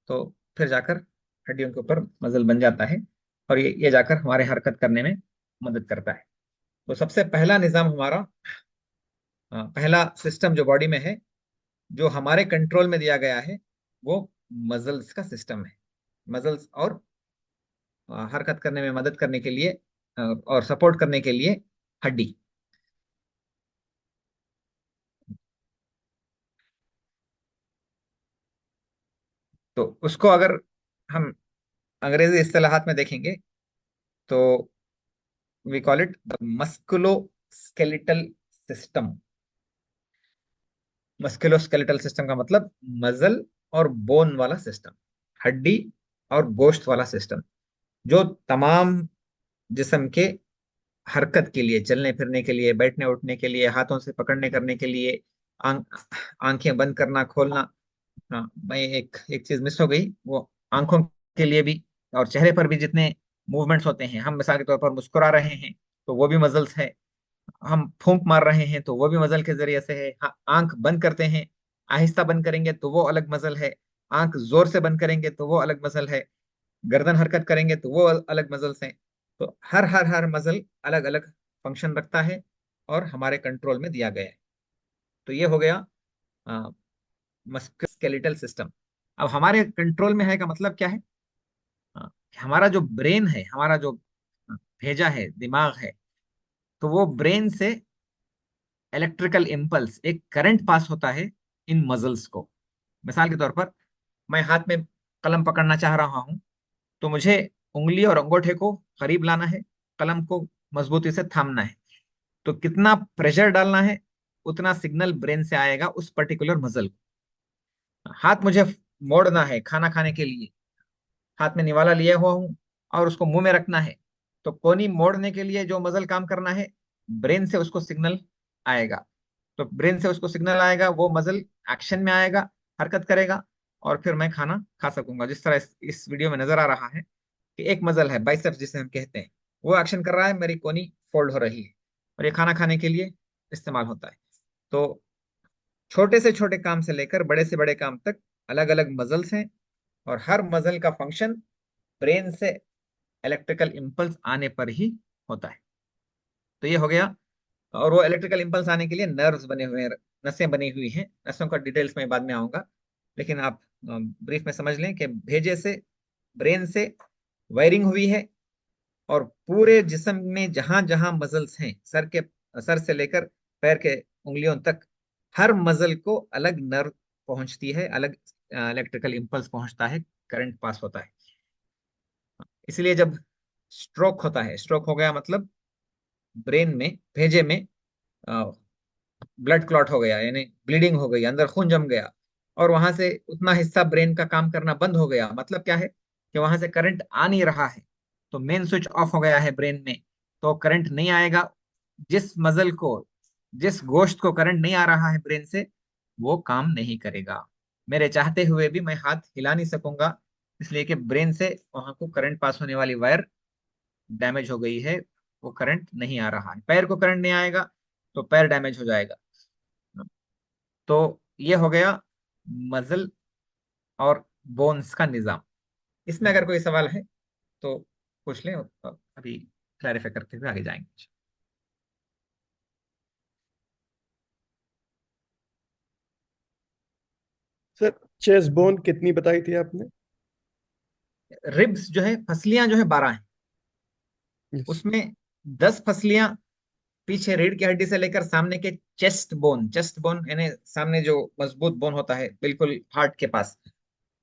तो फिर जाकर हड्डियों के ऊपर मसल बन जाता है, और ये जाकर हमारे हरकत करने में मदद करता है। तो सबसे पहला निजाम हमारा, पहला सिस्टम जो बॉडी में है, जो हमारे कंट्रोल में दिया गया है, वो मसल्स का सिस्टम है। मसल्स और हरकत करने में मदद करने के लिए और सपोर्ट करने के लिए हड्डी। तो उसको अगर हम अंग्रेजी इस्तेलाहात में देखेंगे तो we call it the musculoskeletal system. Musculoskeletal system का मतलब मसल और बोन वाला सिस्टम, हड्डी और गोश्त वाला सिस्टम, जो तमाम जिस्म के हरकत के लिए, चलने फिरने के लिए, बैठने उठने के लिए, हाथों से पकड़ने करने के लिए, आंखें बंद करना खोलना, हाँ, मैं एक एक चीज मिस हो गई, वो आंखों के लिए भी और चेहरे पर भी जितने मूवमेंट्स होते हैं, हम मिसाल के तौर पर मुस्कुरा रहे हैं तो वो भी मजल्स है, हम फूंक मार रहे हैं तो वो भी मजल के जरिए से है, हाँ, आंख बंद करते हैं, आहिस्ता बंद करेंगे तो वो अलग मजल है, आंख जोर से बंद करेंगे तो वो अलग मजल है, गर्दन हरकत करेंगे तो वो अलग मजल्स हैं। तो हर हर हर मजल अलग अलग फंक्शन रखता है और हमारे कंट्रोल में दिया गया है। तो ये हो गया मस्कुलोस्केलेटल सिस्टम। अब हमारे कंट्रोल में है का मतलब क्या है? हमारा जो ब्रेन है, हमारा जो भेजा है, दिमाग है, तो वो ब्रेन से इलेक्ट्रिकल इम्पल्स, एक करंट पास होता है इन मसल्स को। मिसाल के तौर पर मैं हाथ में कलम पकड़ना चाह रहा हूं, तो मुझे उंगली और अंगूठे को करीब लाना है, कलम को मजबूती से थामना है। तो कितना प्रेशर डालना है, उतना सिग्नल ब्रेन से आएगा उस पर्टिकुलर मसल को। हाथ मुझे मोड़ना है खाना खाने के लिए, हाथ में निवाला लिया हुआ हूं और उसको मुंह में रखना है, तो कोनी मोड़ने के लिए जो मसल काम करना है, ब्रेन से उसको सिग्नल आएगा। तो ब्रेन से उसको सिग्नल आएगा, वो मसल एक्शन में आएगा, हरकत करेगा, और फिर मैं खाना खा सकूंगा। जिस तरह इस वीडियो में नजर आ रहा है कि एक मसल है बाइसेप्स जिसे हम कहते हैं, वो एक्शन कर रहा है, मेरी कोनी फोल्ड हो रही है, और ये खाना खाने के लिए इस्तेमाल होता है। तो छोटे से छोटे काम से लेकर बड़े से बड़े काम तक अलग अलग मसल्स हैं, और हर मसल का फंक्शन ब्रेन से इलेक्ट्रिकल इम्पल्स आने पर ही होता है। तो ये हो गया। और वो इलेक्ट्रिकल इम्पल्स आने के लिए नर्व्स बने हुए हैं, नसें बनी हुई हैं, नसों का डिटेल्स में बाद में आऊंगा, लेकिन आप ब्रीफ में समझ लें कि भेजे से, ब्रेन से वायरिंग हुई है, और पूरे जिस्म में जहां जहां मसल्स हैं, सर से लेकर पैर के उंगलियों तक, हर मसल को अलग नर्व पहुंचती है, अलग इलेक्ट्रिकल इम्पल्स पहुंचता है, करंट पास होता है। इसलिए जब स्ट्रोक होता है, स्ट्रोक हो गया मतलब ब्रेन में, भेजे में ब्लड क्लॉट हो गया, यानी ब्लीडिंग हो गई, अंदर खून जम गया, और वहां से उतना हिस्सा ब्रेन का काम करना बंद हो गया, मतलब क्या है कि वहां से करंट आ नहीं रहा है, तो मेन स्विच ऑफ हो गया है ब्रेन में, तो करंट नहीं आएगा। जिस मसल को, जिस गोश्त को करंट नहीं आ रहा है ब्रेन से, वो काम नहीं करेगा। मेरे चाहते हुए भी मैं हाथ हिला नहीं सकूंगा, इसलिए कि ब्रेन से वहां को करंट पास होने वाली वायर डैमेज हो गई है, वो करंट नहीं आ रहा है। पैर को करंट नहीं आएगा तो पैर डैमेज हो जाएगा। तो ये हो गया मसल और बोन्स का निजाम। इसमें अगर कोई सवाल है तो पूछ लें, अभी क्लैरिफाई करते हुए आगे जाएंगे। सर, चेस्ट बोन कितनी बताई थी आपने? रिब्स जो है, फसलियां जो है 12 हैं, Yes. उसमें 10 फसलियां पीछे रीढ़ की हड्डी से लेकर सामने के चेस्ट बोन, चेस्ट बोन यानी सामने जो मजबूत बोन होता है बिल्कुल हार्ट के पास,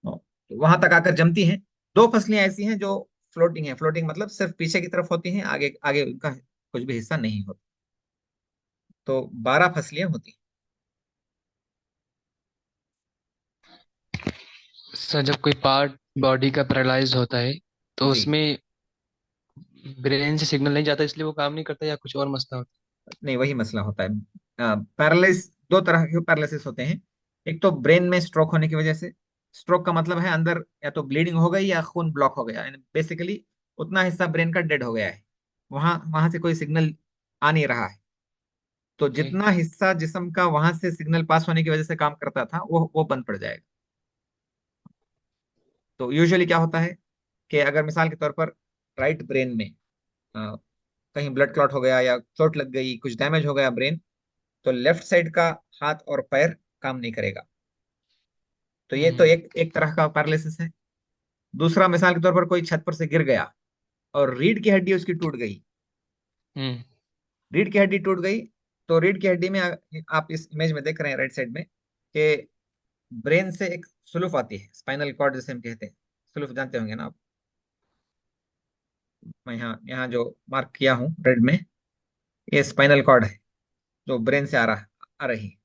तो वहां तक आकर जमती हैं। 2 फसलियां ऐसी हैं जो फ्लोटिंग है, फ्लोटिंग मतलब सिर्फ पीछे की तरफ होती हैं, आगे आगे उनका कुछ भी हिस्सा नहीं होता। तो 12 फसलियां होती हैं। सर जब कोई पार्ट बॉडी का पैरालाइज होता है तो जी, उसमें ब्रेन से सिग्नल नहीं जाता इसलिए वो काम नहीं करता, या कुछ और मसला होता नहीं, वही मसला होता है। पैरालिस, 2 तरह के पैरालिसिस होते हैं। एक तो ब्रेन में स्ट्रोक होने की वजह से, स्ट्रोक का मतलब है अंदर या तो ब्लीडिंग हो गई या खून ब्लॉक हो गया, यानी बेसिकली उतना हिस्सा ब्रेन का डेड हो गया है, वहां वहां से कोई सिग्नल आ नहीं रहा है। तो है? जितना हिस्सा जिस्म का वहां से सिग्नल पास होने की वजह से काम करता था, वो बंद पड़ जाएगा। तो यूजुअली क्या होता है कि अगर मिसाल के तौर पर राइट ब्रेन में अ, कहीं ब्लड क्लॉट हो गया या चोट लग गई, कुछ डैमेज हो गया ब्रेन, तो लेफ्ट साइड का हाथ और पैर काम नहीं करेगा। तो ये तो हम्म। एक एक तरह का पैरालिसिस है। दूसरा, मिसाल के तौर पर कोई छत पर से गिर गया और रीढ़ की हड्डी उसकी टूट गई, हम्म। रीढ़ की हड्डी टूट गई, तो रीढ़ की हड्डी में आप इस इमेज में देख रहे हैं राइट साइड में कि ब्रेन से एक सुलूफ आती है, स्पाइनल कॉर्ड जिसे हम कहते हैं, सुलूफ जानते होंगे ना आप। मैं यहाँ यहाँ जो मार्क किया हूँ रेड में, ये स्पाइनल कॉर्ड है जो ब्रेन से आ रही है।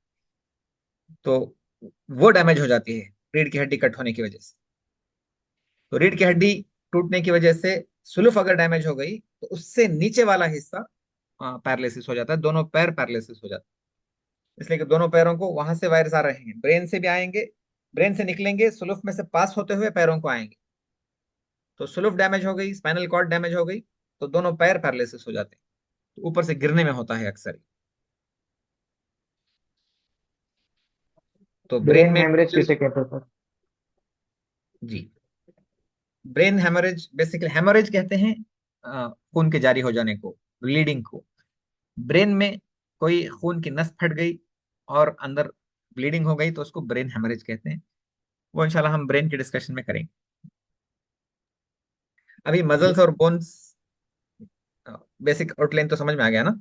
तो वो डैमेज हो जाती है रीढ़ की हड्डी कट होने की वजह से। तो रीढ़ की हड्डी टूटने की वजह से सुलूफ अगर डैमेज हो गई, तो उससे नीचे वाला हिस्सा पैरालिसिस हो जाता है, दोनों पैर पैरालिसिस हो जाते हैं। इसलिए कि दोनों पैरों को वहां से वायरस आ रहे हैं, ब्रेन से भी आएंगे ब्रेन से निकलेंगे, सुलूफ में से पास होते हुए पैरों को आएंगे। तो सुलूफ डैमेज हो गई, स्पाइनल कॉर्ड डैमेज हो गई, तो दोनों पैर पैरालिसिस हो जाते हैं। तो ऊपर से गिरने में होता है अक्सर ही। तो ब्रेन ब्रेन में हेमरेज किसे कहते हैं सर? जी, ब्रेन हेमरेज बेसिकली, हेमरेज कहते हैं खून के जारी हो जाने को, ब्लीडिंग को। ब्रेन में कोई खून की नस फट गई और अंदर ब्लीडिंग हो गई तो उसको ब्रेन हेमरेज कहते हैं। वो इंशाल्लाह हम ब्रेन के डिस्कशन में करेंगे। अभी मसल्स और बोन्स बेसिक आउटलाइन तो समझ में आ गया ना?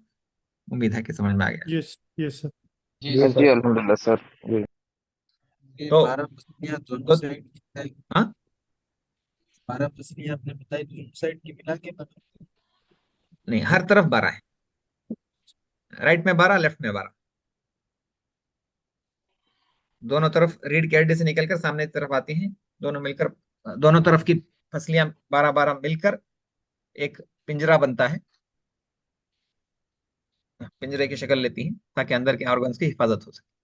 उम्मीद है कि समझ में आ गया। Yes yes sir. जी जी जी सर। अल्हम्दुलिल्लाह सर जी। ये तो 12 पसलियां दोनों तो साइड की है। हाँ, 12 पसलियां आपने बताई दोनों साइड की मिला के बता। नहीं, हर तरफ 12 है। राइट में 12, लेफ्ट में 12। दोनों तरफ रीढ़ की हड्डी से निकलकर सामने की तरफ आती हैं। दोनों मिलकर, दोनों तरफ की फसलियां 12 12 मिलकर एक पिंजरा बनता है। पिंजरे की शक्ल लेती हैं ताकि अंदर के ऑर्गन्स की हिफाजत हो सके।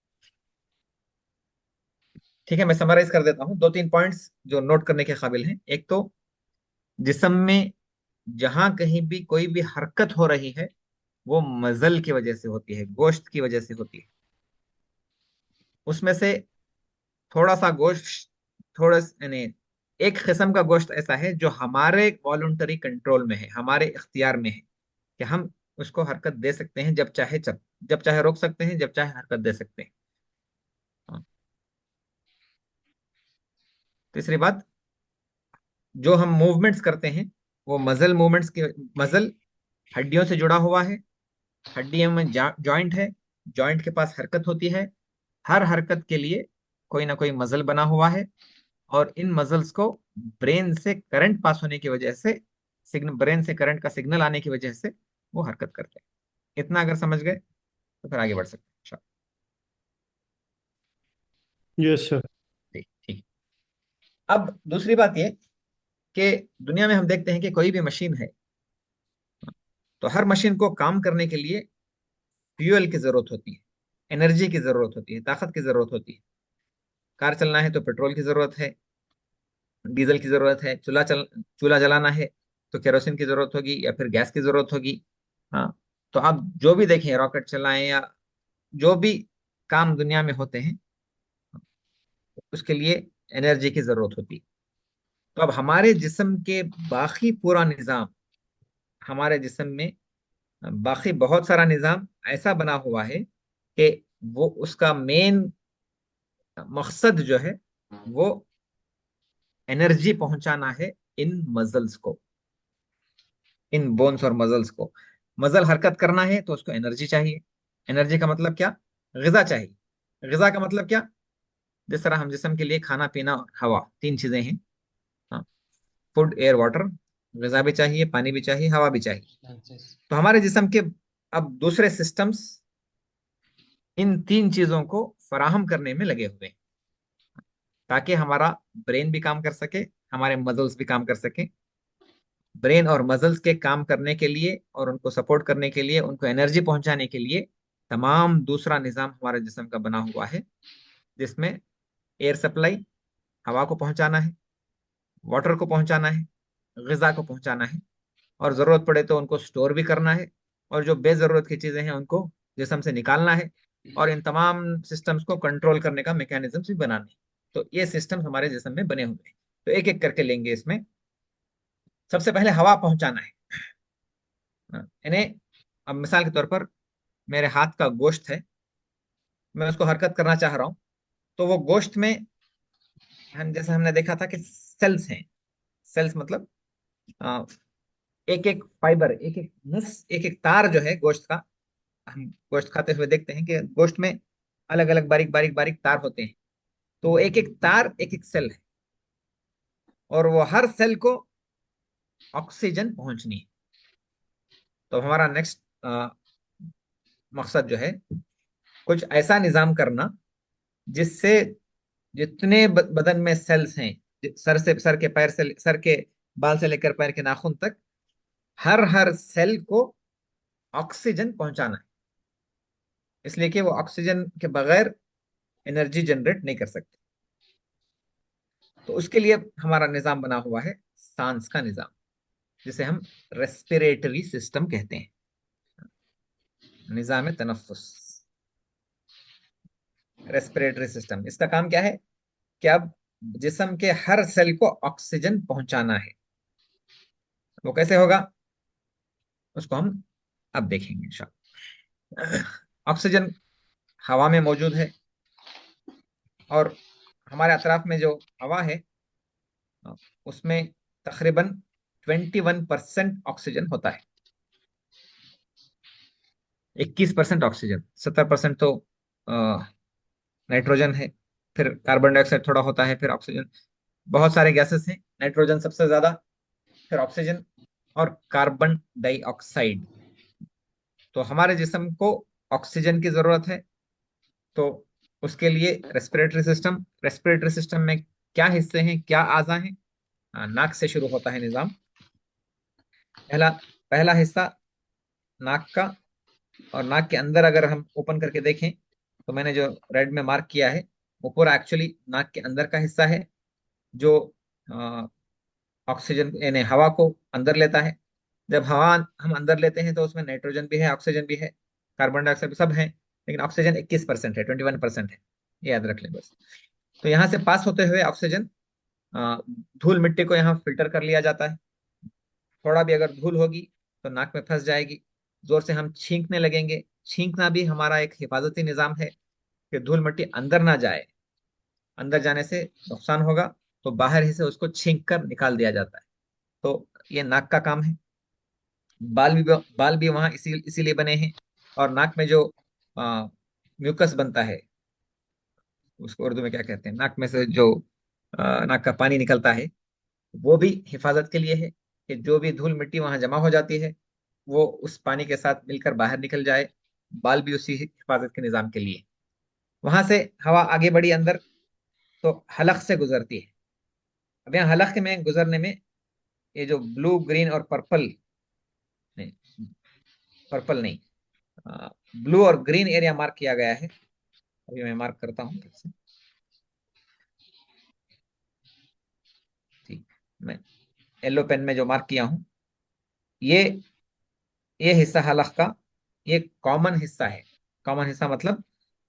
ठीक है, मैं समराइज कर देता हूँ। 2 3 पॉइंट्स जो नोट करने के काबिल हैं। एक तो जिस्म में जहां कहीं भी कोई भी हरकत हो रही है वो मजल की वजह से होती है, गोश्त की वजह से होती है। उसमें से थोड़ा सा गोश्त, थोड़ा यानी एक किस्म का गोश्त ऐसा है जो हमारे वॉलंटरी कंट्रोल में है, हमारे इख्तियार में है कि हम उसको हरकत दे सकते हैं जब चाहे, जब चाहे रोक सकते हैं, जब चाहे हरकत दे सकते हैं। हाँ। तीसरी बात, जो हम मूवमेंट्स करते हैं वो मजल मूवमेंट्स के, मजल हड्डियों से जुड़ा हुआ है, हड्डियों में जॉइंट है, जॉइंट के पास हरकत होती है। हर हरकत के लिए कोई ना कोई मजल बना हुआ है और इन मजल्स को ब्रेन से करंट पास होने की वजह से, सिग्नल, ब्रेन से करंट का सिग्नल आने की वजह से वो हरकत करते हैं। इतना अगर समझ गए तो फिर आगे बढ़ सकते हैं इंशाल्लाह। Yes sir. ठीक ठीक। अब दूसरी बात ये कि दुनिया में हम देखते हैं कि कोई भी मशीन है तो हर मशीन को काम करने के लिए फ्यूल की जरूरत होती है, एनर्जी की जरूरत होती है, ताकत की जरूरत होती है। कार चलना है तो पेट्रोल की जरूरत है, डीजल की जरूरत है। चूल्हा जलाना है तो केरोसिन की जरूरत होगी या फिर गैस की जरूरत होगी। हाँ। तो आप जो भी देखें, रॉकेट चलाएं या जो भी काम दुनिया में होते हैं, उसके लिए एनर्जी की जरूरत होती है। तो अब हमारे जिस्म के बाकी पूरा निजाम, हमारे जिस्म में बाकी बहुत सारा निजाम ऐसा बना हुआ है कि वो उसका मेन मकसद जो है वो एनर्जी पहुंचाना है इन मजल्स को, इन बोन्स और मजल्स को। मजल हरकत करना है तो उसको एनर्जी चाहिए। एनर्जी का मतलब क्या? गिजा चाहिए। गिजा का मतलब क्या? जिस तरह हम जिस्म के लिए खाना पीना और हवा, 3 चीजें हैं। हाँ, फूड एयर वाटर, गिजा भी चाहिए, पानी भी चाहिए, हवा भी चाहिए। तो हमारे जिस्म के अब दूसरे सिस्टम्स इन 3 चीजों को फराहम करने में लगे हुए हैं ताकि हमारा ब्रेन भी काम कर सके, हमारे मजल्स भी काम कर सके। ब्रेन और मसल्स के काम करने के लिए और उनको सपोर्ट करने के लिए, उनको एनर्जी पहुंचाने के लिए तमाम दूसरा निजाम हमारे जिस्म का बना हुआ है, जिसमें एयर सप्लाई, हवा को पहुंचाना है, वाटर को पहुंचाना है, गिजा को पहुंचाना है, और जरूरत पड़े तो उनको स्टोर भी करना है, और जो बेजरूरत की चीजें हैं उनको जिस्म से निकालना है, और इन तमाम सिस्टम्स को कंट्रोल करने का मैकेनिज्म भी बनाना है। तो ये सिस्टम हमारे जिस्म में बने हुए हैं। तो एक एक करके लेंगे इसमें। सबसे पहले हवा पहुंचाना है। इन्हें, अब मिसाल के तौर पर मेरे हाथ का गोश्त है, मैं उसको हरकत करना चाह रहा हूँ, तो वो गोश्त में हम, जैसे हमने देखा था कि सेल्स हैं। सेल्स मतलब एक एक फाइबर, एक एक नस, एक एक तार जो है गोश्त का, हम गोश्त खाते हुए देखते हैं कि गोश्त में अलग अलग बारीक बारीक बारीक तार होते हैं। तो वो एक एक तार एक एक सेल है, और वो हर सेल को ऑक्सीजन पहुंचनी है। तो हमारा नेक्स्ट मकसद जो है कुछ ऐसा निजाम करना जिससे जितने बदन में सेल्स हैं, सर से, सर के पैर से, सर के बाल से लेकर पैर के नाखून तक, हर हर सेल को ऑक्सीजन पहुंचाना है। इसलिए कि वो ऑक्सीजन के बगैर एनर्जी जनरेट नहीं कर सकते। तो उसके लिए हमारा निजाम बना हुआ है सांस का निजाम, जिसे हम रेस्पिरेटरी सिस्टम कहते हैं, निजाम तनफ्फुस, रेस्पिरेटरी सिस्टम। इसका काम क्या है कि अब जिस्म के हर सेल को ऑक्सीजन पहुंचाना है। वो कैसे होगा उसको हम अब देखेंगे इंशाल्लाह। ऑक्सीजन हवा में मौजूद है, और हमारे अतराफ में जो हवा है उसमें तकरीबन 21% ऑक्सीजन होता है। 21% ऑक्सीजन, 70% तो नाइट्रोजन है, फिर कार्बन डाइऑक्साइड थोड़ा होता है, फिर ऑक्सीजन। बहुत सारे गैसेस हैं, नाइट्रोजन सबसे ज्यादा, फिर ऑक्सीजन और कार्बन डाइऑक्साइड। तो हमारे जिस्म को ऑक्सीजन की जरूरत है, तो उसके लिए रेस्पिरेटरी सिस्टम में क्या हिस्से हैं, क्या आज़ा हैं? नाक से शुरू होता है निजाम। पहला पहला हिस्सा नाक का, और नाक के अंदर अगर हम ओपन करके देखें तो मैंने जो रेड में मार्क किया है वो पूरा एक्चुअली नाक के अंदर का हिस्सा है, जो ऑक्सीजन यानी हवा को अंदर लेता है। जब हवा हम अंदर लेते हैं तो उसमें नाइट्रोजन भी है, ऑक्सीजन भी है, कार्बन डाइऑक्साइड भी, सब है, लेकिन ऑक्सीजन 21% है, 21% है, ये याद रख लें बस। तो यहाँ से पास होते हुए ऑक्सीजन धूल मिट्टी को यहाँ फिल्टर कर लिया जाता है। थोड़ा भी अगर धूल होगी तो नाक में फंस जाएगी, जोर से हम छींकने लगेंगे। छींकना भी हमारा एक हिफाजती निजाम है कि धूल मिट्टी अंदर ना जाए, अंदर जाने से नुकसान होगा, तो बाहर ही से उसको छींक कर निकाल दिया जाता है। तो ये नाक का काम है। बाल भी वहां इसीलिए बने हैं। और नाक में जो म्यूकस बनता है, उसको उर्दू में क्या कहते हैं, नाक में से जो नाक का पानी निकलता है, वो भी हिफाजत के लिए है कि जो भी धूल मिट्टी वहां जमा हो जाती है वो उस पानी के साथ मिलकर बाहर निकल जाए। बाल भी उसी हिफाजत के निजाम के लिए। वहां से हवा आगे बढ़ी अंदर, तो हलक से गुजरती है। अब यहाँ हलक में गुजरने में ये जो ब्लू ग्रीन और पर्पल, नहीं, पर्पल नहीं, ब्लू और ग्रीन एरिया मार्क किया गया है। अभी मैं मार्क करता हूँ फिर से। ठीक, मैं येलो पेन में जो मार्क किया हूँ, ये ये हिस्सा हलक का ये कॉमन हिस्सा है। कॉमन हिस्सा मतलब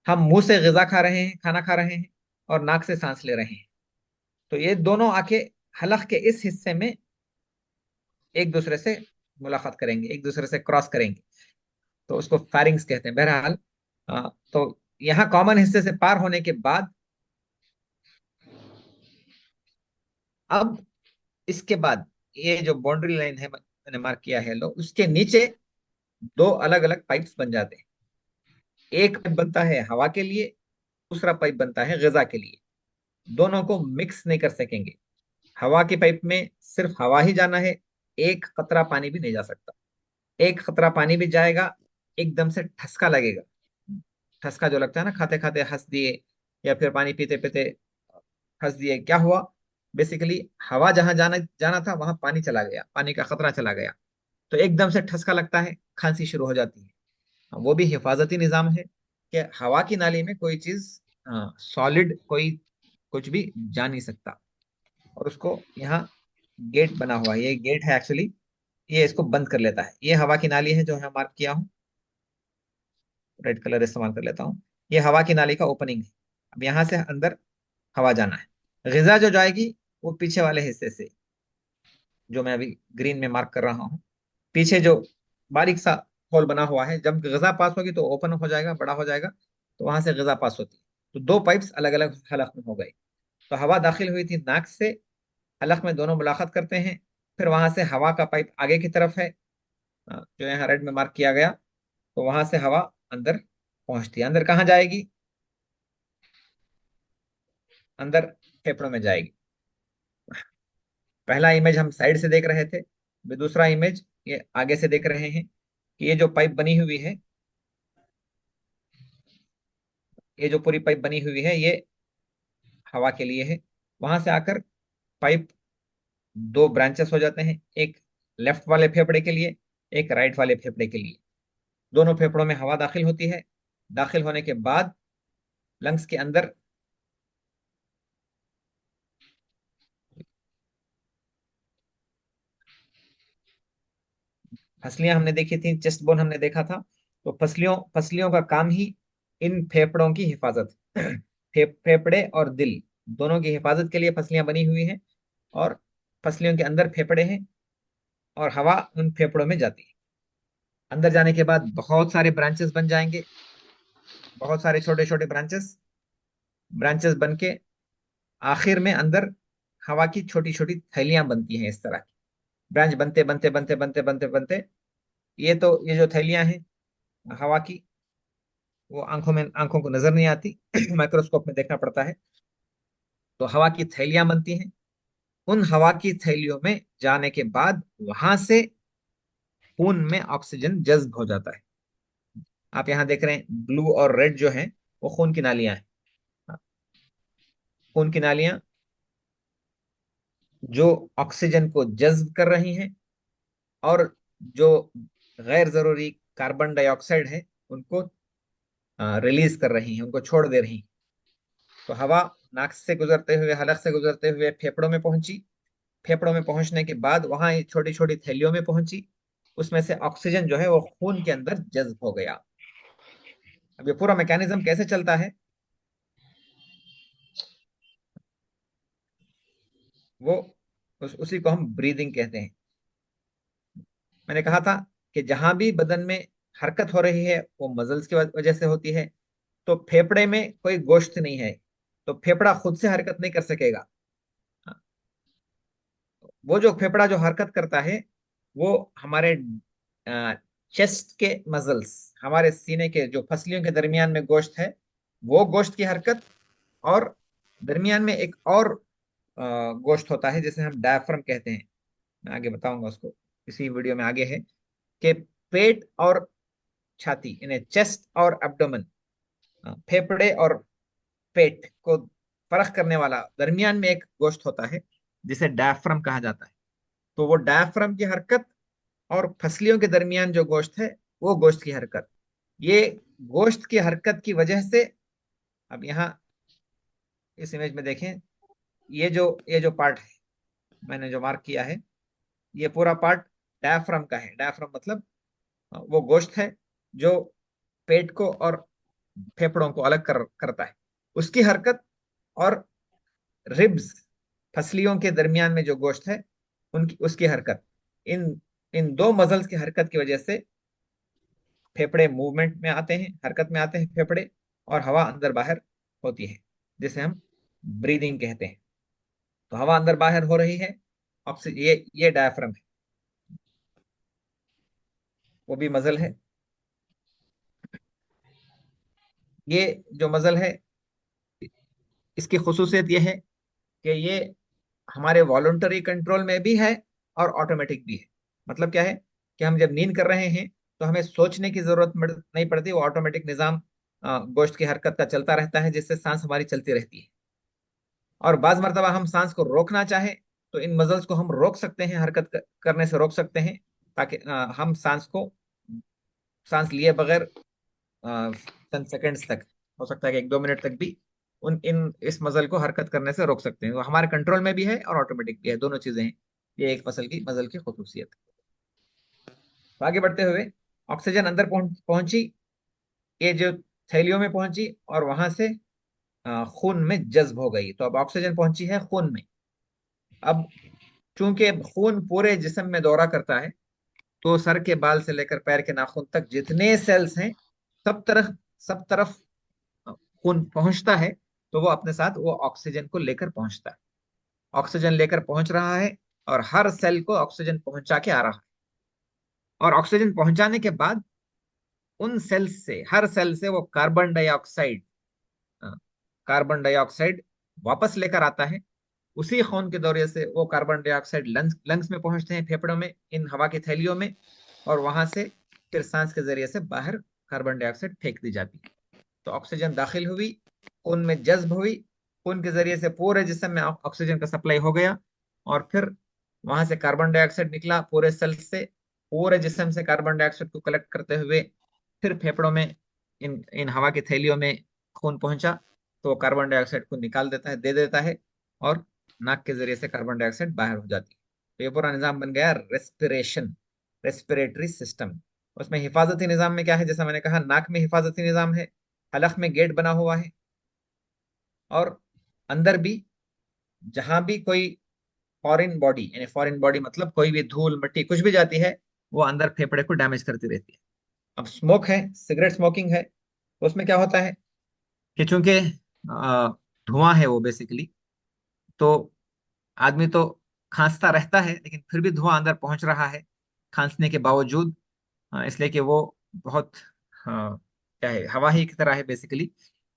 हम मुंह से ग़िज़ा खा रहे हैं, खाना खा रहे हैं, और नाक से सांस ले रहे हैं। तो ये दोनों आके हलक के इस हिस्से में एक दूसरे से मुलाकात करेंगे, एक दूसरे से क्रॉस करेंगे, तो उसको फारिंग्स कहते हैं। बहरहाल तो यहाँ कॉमन हिस्से से पार होने के बाद अब इसके बाद ये जो बाउंड्री लाइन है मैंने मार्क किया है लो, उसके नीचे दो अलग अलग पाइप्स बन जाते हैं। एक पाइप बनता है हवा के लिए, दूसरा पाइप बनता है ग़िज़ा के लिए। दोनों को मिक्स नहीं कर सकेंगे। हवा की पाइप में सिर्फ हवा ही जाना है, एक कतरा पानी भी नहीं जा सकता। एक कतरा पानी भी जाएगा एकदम से ठसका लगेगा। ठसका जो लगता है ना, खाते खाते हंस दिए या फिर पानी पीते पीते हंस दिए, क्या हुआ? बेसिकली हवा जहां जाना जाना था वहां पानी चला गया, पानी का खतरा चला गया, तो एकदम से ठसका लगता है, खांसी शुरू हो जाती है। वो भी हिफाजती निजाम है कि हवा की नाली में कोई चीज सॉलिड, कोई कुछ भी जा नहीं सकता। और उसको यहाँ गेट बना हुआ है, ये गेट है एक्चुअली, ये इसको बंद कर लेता है। ये हवा की नाली है जो मैं मार्क किया हूँ, रेड कलर इस्तेमाल कर लेता हूँ। ये हवा की नाली का ओपनिंग है। अब यहाँ से अंदर हवा जाना है। ग़िज़ा जो जाएगी वो पीछे वाले हिस्से से, जो मैं अभी ग्रीन में मार्क कर रहा हूँ, पीछे जो बारीक सा होल बना हुआ है, जब ग़िज़ा पास होगी तो ओपन हो जाएगा, बड़ा हो जाएगा, तो वहां से ग़िज़ा पास होती है। तो दो पाइप्स अलग अलग हलक में हो गए। तो हवा दाखिल हुई थी नाक से, हलक में दोनों मुलाकात करते हैं। फिर वहां से हवा का पाइप आगे की तरफ है, जो यहाँ रेड में मार्क किया गया। तो वहां से हवा अंदर पहुंचती है। अंदर कहाँ जाएगी? अंदर फेफड़ों में जाएगी। पहला इमेज हम साइड से देख रहे थे, अभी दूसरा इमेज ये आगे से देख रहे हैं कि ये जो पाइप बनी हुई है, ये जो पूरी पाइप बनी हुई है, ये हवा के लिए है। वहां से आकर पाइप दो ब्रांचेस हो जाते हैं, एक लेफ्ट वाले फेफड़े के लिए, एक राइट वाले फेफड़े के लिए। दोनों फेफड़ों में हवा दाखिल होती है। दाखिल होने के बाद लंग्स के अंदर फसलियां हमने देखी थी, चेस्ट बोन हमने देखा था। तो फसलियों फसलियों का काम ही इन फेफड़ों की हिफाजत फेफड़े और दिल दोनों की हिफाजत के लिए फसलियां बनी हुई हैं। और फसलियों के अंदर फेफड़े हैं और हवा उन फेफड़ों में जाती है। अंदर जाने के बाद बहुत सारे ब्रांचेस बन जाएंगे, बहुत सारे छोटे छोटे ब्रांचेस ब्रांचेस बन के आखिर में अंदर हवा की छोटी छोटी थैलियां बनती हैं। इस तरह की ब्रांच बनते बनते बनते बनते बनते बनते ये जो थैलियां हैं हवा की, वो आंखों को नजर नहीं आती माइक्रोस्कोप में देखना पड़ता है। तो हवा की थैलियां बनती हैं। उन हवा की थैलियों में जाने के बाद वहां से खून में ऑक्सीजन जज्ब हो जाता है। आप यहाँ देख रहे हैं ब्लू और रेड जो है वो खून की नालियां हैं। खून की नालियां जो ऑक्सीजन को जज्ब कर रही हैं और जो गैर जरूरी कार्बन डाइऑक्साइड है उनको रिलीज कर रही हैं, उनको छोड़ दे रही हैं। तो हवा नाक से गुजरते हुए, हलक से गुजरते हुए फेफड़ों में पहुंची। फेफड़ों में पहुंचने के बाद वहां ये छोटी छोटी थैलियों में पहुंची। उसमें से ऑक्सीजन जो है वो खून के अंदर जज्ब हो गया। अब ये पूरा मैकेनिज्म कैसे चलता है, वो उसी को हम ब्रीदिंग कहते हैं। मैंने कहा था कि जहां भी बदन में हरकत हो रही है वो मजल्स की वजह से होती है। तो फेफड़े में कोई गोश्त नहीं है, तो फेफड़ा खुद से हरकत नहीं कर सकेगा। वो जो फेफड़ा जो हरकत करता है वो हमारे चेस्ट के मसल्स, हमारे सीने के जो फसलियों के दरमियान में गोश्त है, वो गोश्त की हरकत। और दरमियान में एक और गोश्त होता है जिसे हम डायफ्राम कहते हैं। मैं आगे बताऊंगा उसको, इसी वीडियो में आगे है कि पेट और छाती, यानी चेस्ट और एब्डोमेन, फेफड़े और पेट को फर्क करने वाला दरमियान में एक गोश्त होता है जिसे डायफ्राम कहा जाता है। तो वो डायफ्राम की हरकत और फसलियों के दरमियान जो गोश्त है वो गोश्त की हरकत, ये गोश्त की हरकत की वजह से, अब यहाँ इस इमेज में देखें, ये जो पार्ट है मैंने जो मार्क किया है, ये पूरा पार्ट डायफ्राम का है। डायफ्राम मतलब वो गोश्त है जो पेट को और फेफड़ों को अलग करता है, उसकी हरकत। और रिब्स, फसलियों के दरमियान में जो गोश्त है उनकी उसकी हरकत, इन इन दो मसल्स की हरकत की वजह से फेफड़े मूवमेंट में आते हैं, हरकत में आते हैं फेफड़े, और हवा अंदर बाहर होती है जिसे हम ब्रीदिंग कहते हैं। तो हवा अंदर बाहर हो रही है, ऑक्सीजन, ये डायफ्राम है, वो भी मसल है। ये जो मसल है इसकी खुसूसियत ये है कि ये हमारे वॉलंटरी कंट्रोल में भी है और ऑटोमेटिक भी है। मतलब क्या है कि हम जब नींद कर रहे हैं तो हमें सोचने की जरूरत नहीं पड़ती, वो ऑटोमेटिक निजाम गोश्त की हरकत का चलता रहता है जिससे सांस हमारी चलती रहती है। और बाज मर्तबा हम सांस को रोकना चाहे तो इन मसल्स को हम रोक सकते हैं, हरकत करने से रोक सकते हैं, ताकि हम सांस लिए बगैर 10 सेकेंड्स तक, हो सकता है कि 1-2 मिनट तक भी उन इन इस मसल को हरकत करने से रोक सकते हैं। वो हमारे कंट्रोल में भी है और ऑटोमेटिक भी है, दोनों चीजें हैं। ये एक मसल की खुसूसियत है। तो आगे बढ़ते हुए ऑक्सीजन अंदर पहुंची, ये जो थैलियों में पहुंची और वहां से खून में जज्ब हो गई। तो अब ऑक्सीजन पहुंची है खून में। अब चूंकि खून पूरे जिस्म में दौरा करता है, तो सर के बाल से लेकर पैर के नाखून तक जितने सेल्स हैं सब तरफ खून पहुंचता है। तो वो अपने साथ वो ऑक्सीजन को लेकर पहुंचता है, ऑक्सीजन लेकर पहुंच रहा है और हर सेल को ऑक्सीजन पहुंचा के आ रहा है। और ऑक्सीजन पहुंचाने के बाद उन सेल्स से, हर सेल से वो कार्बन डाइऑक्साइड वापस लेकर आता है। उसी खून के दौरे से वो कार्बन डाइऑक्साइड लंग्स में पहुंचते हैं, फेफड़ों में, इन हवा की थैलियों में। और वहां से फिर सांस के जरिए से बाहर कार्बन डाइऑक्साइड फेंक दी जाती है। तो ऑक्सीजन दाखिल हुई, खून में जज्ब हुई, खून के जरिए से पूरे जिस्म में ऑक्सीजन का सप्लाई हो गया। और फिर वहां से कार्बन डाइऑक्साइड निकला पूरे सेल से, पूरे जिस्म से कार्बन डाइऑक्साइड को कलेक्ट करते हुए फिर फेफड़ों में, इन इन हवा की थैलियों में खून पहुंचा। तो वो कार्बन डाइऑक्साइड को निकाल देता है, दे देता है, और नाक के जरिए से कार्बन डाइऑक्साइड बाहर हो जाती है। तो ये पूरा निजाम बन गया रेस्पिरेशन। Respiratory system. उसमें हिफाजती निज़ाम में क्या है, जैसा मैंने कहा, नाक में हिफाजती निज़ाम है, हलक में गेट बना हुआ है, और अंदर भी जहां भी कोई फॉरेन बॉडी, यानी फॉरेन बॉडी मतलब कोई भी धूल मिट्टी कुछ भी जाती है, वो अंदर फेफड़े को डैमेज करती रहती है। अब स्मोक है, सिगरेट स्मोकिंग है, तो उसमें क्या होता है कि चूंकि धुआं है वो बेसिकली, तो आदमी तो खांसता रहता है, लेकिन फिर भी धुआं अंदर पहुंच रहा है खांसने के बावजूद, इसलिए कि वो बहुत क्या है, हवा ही की तरह है बेसिकली,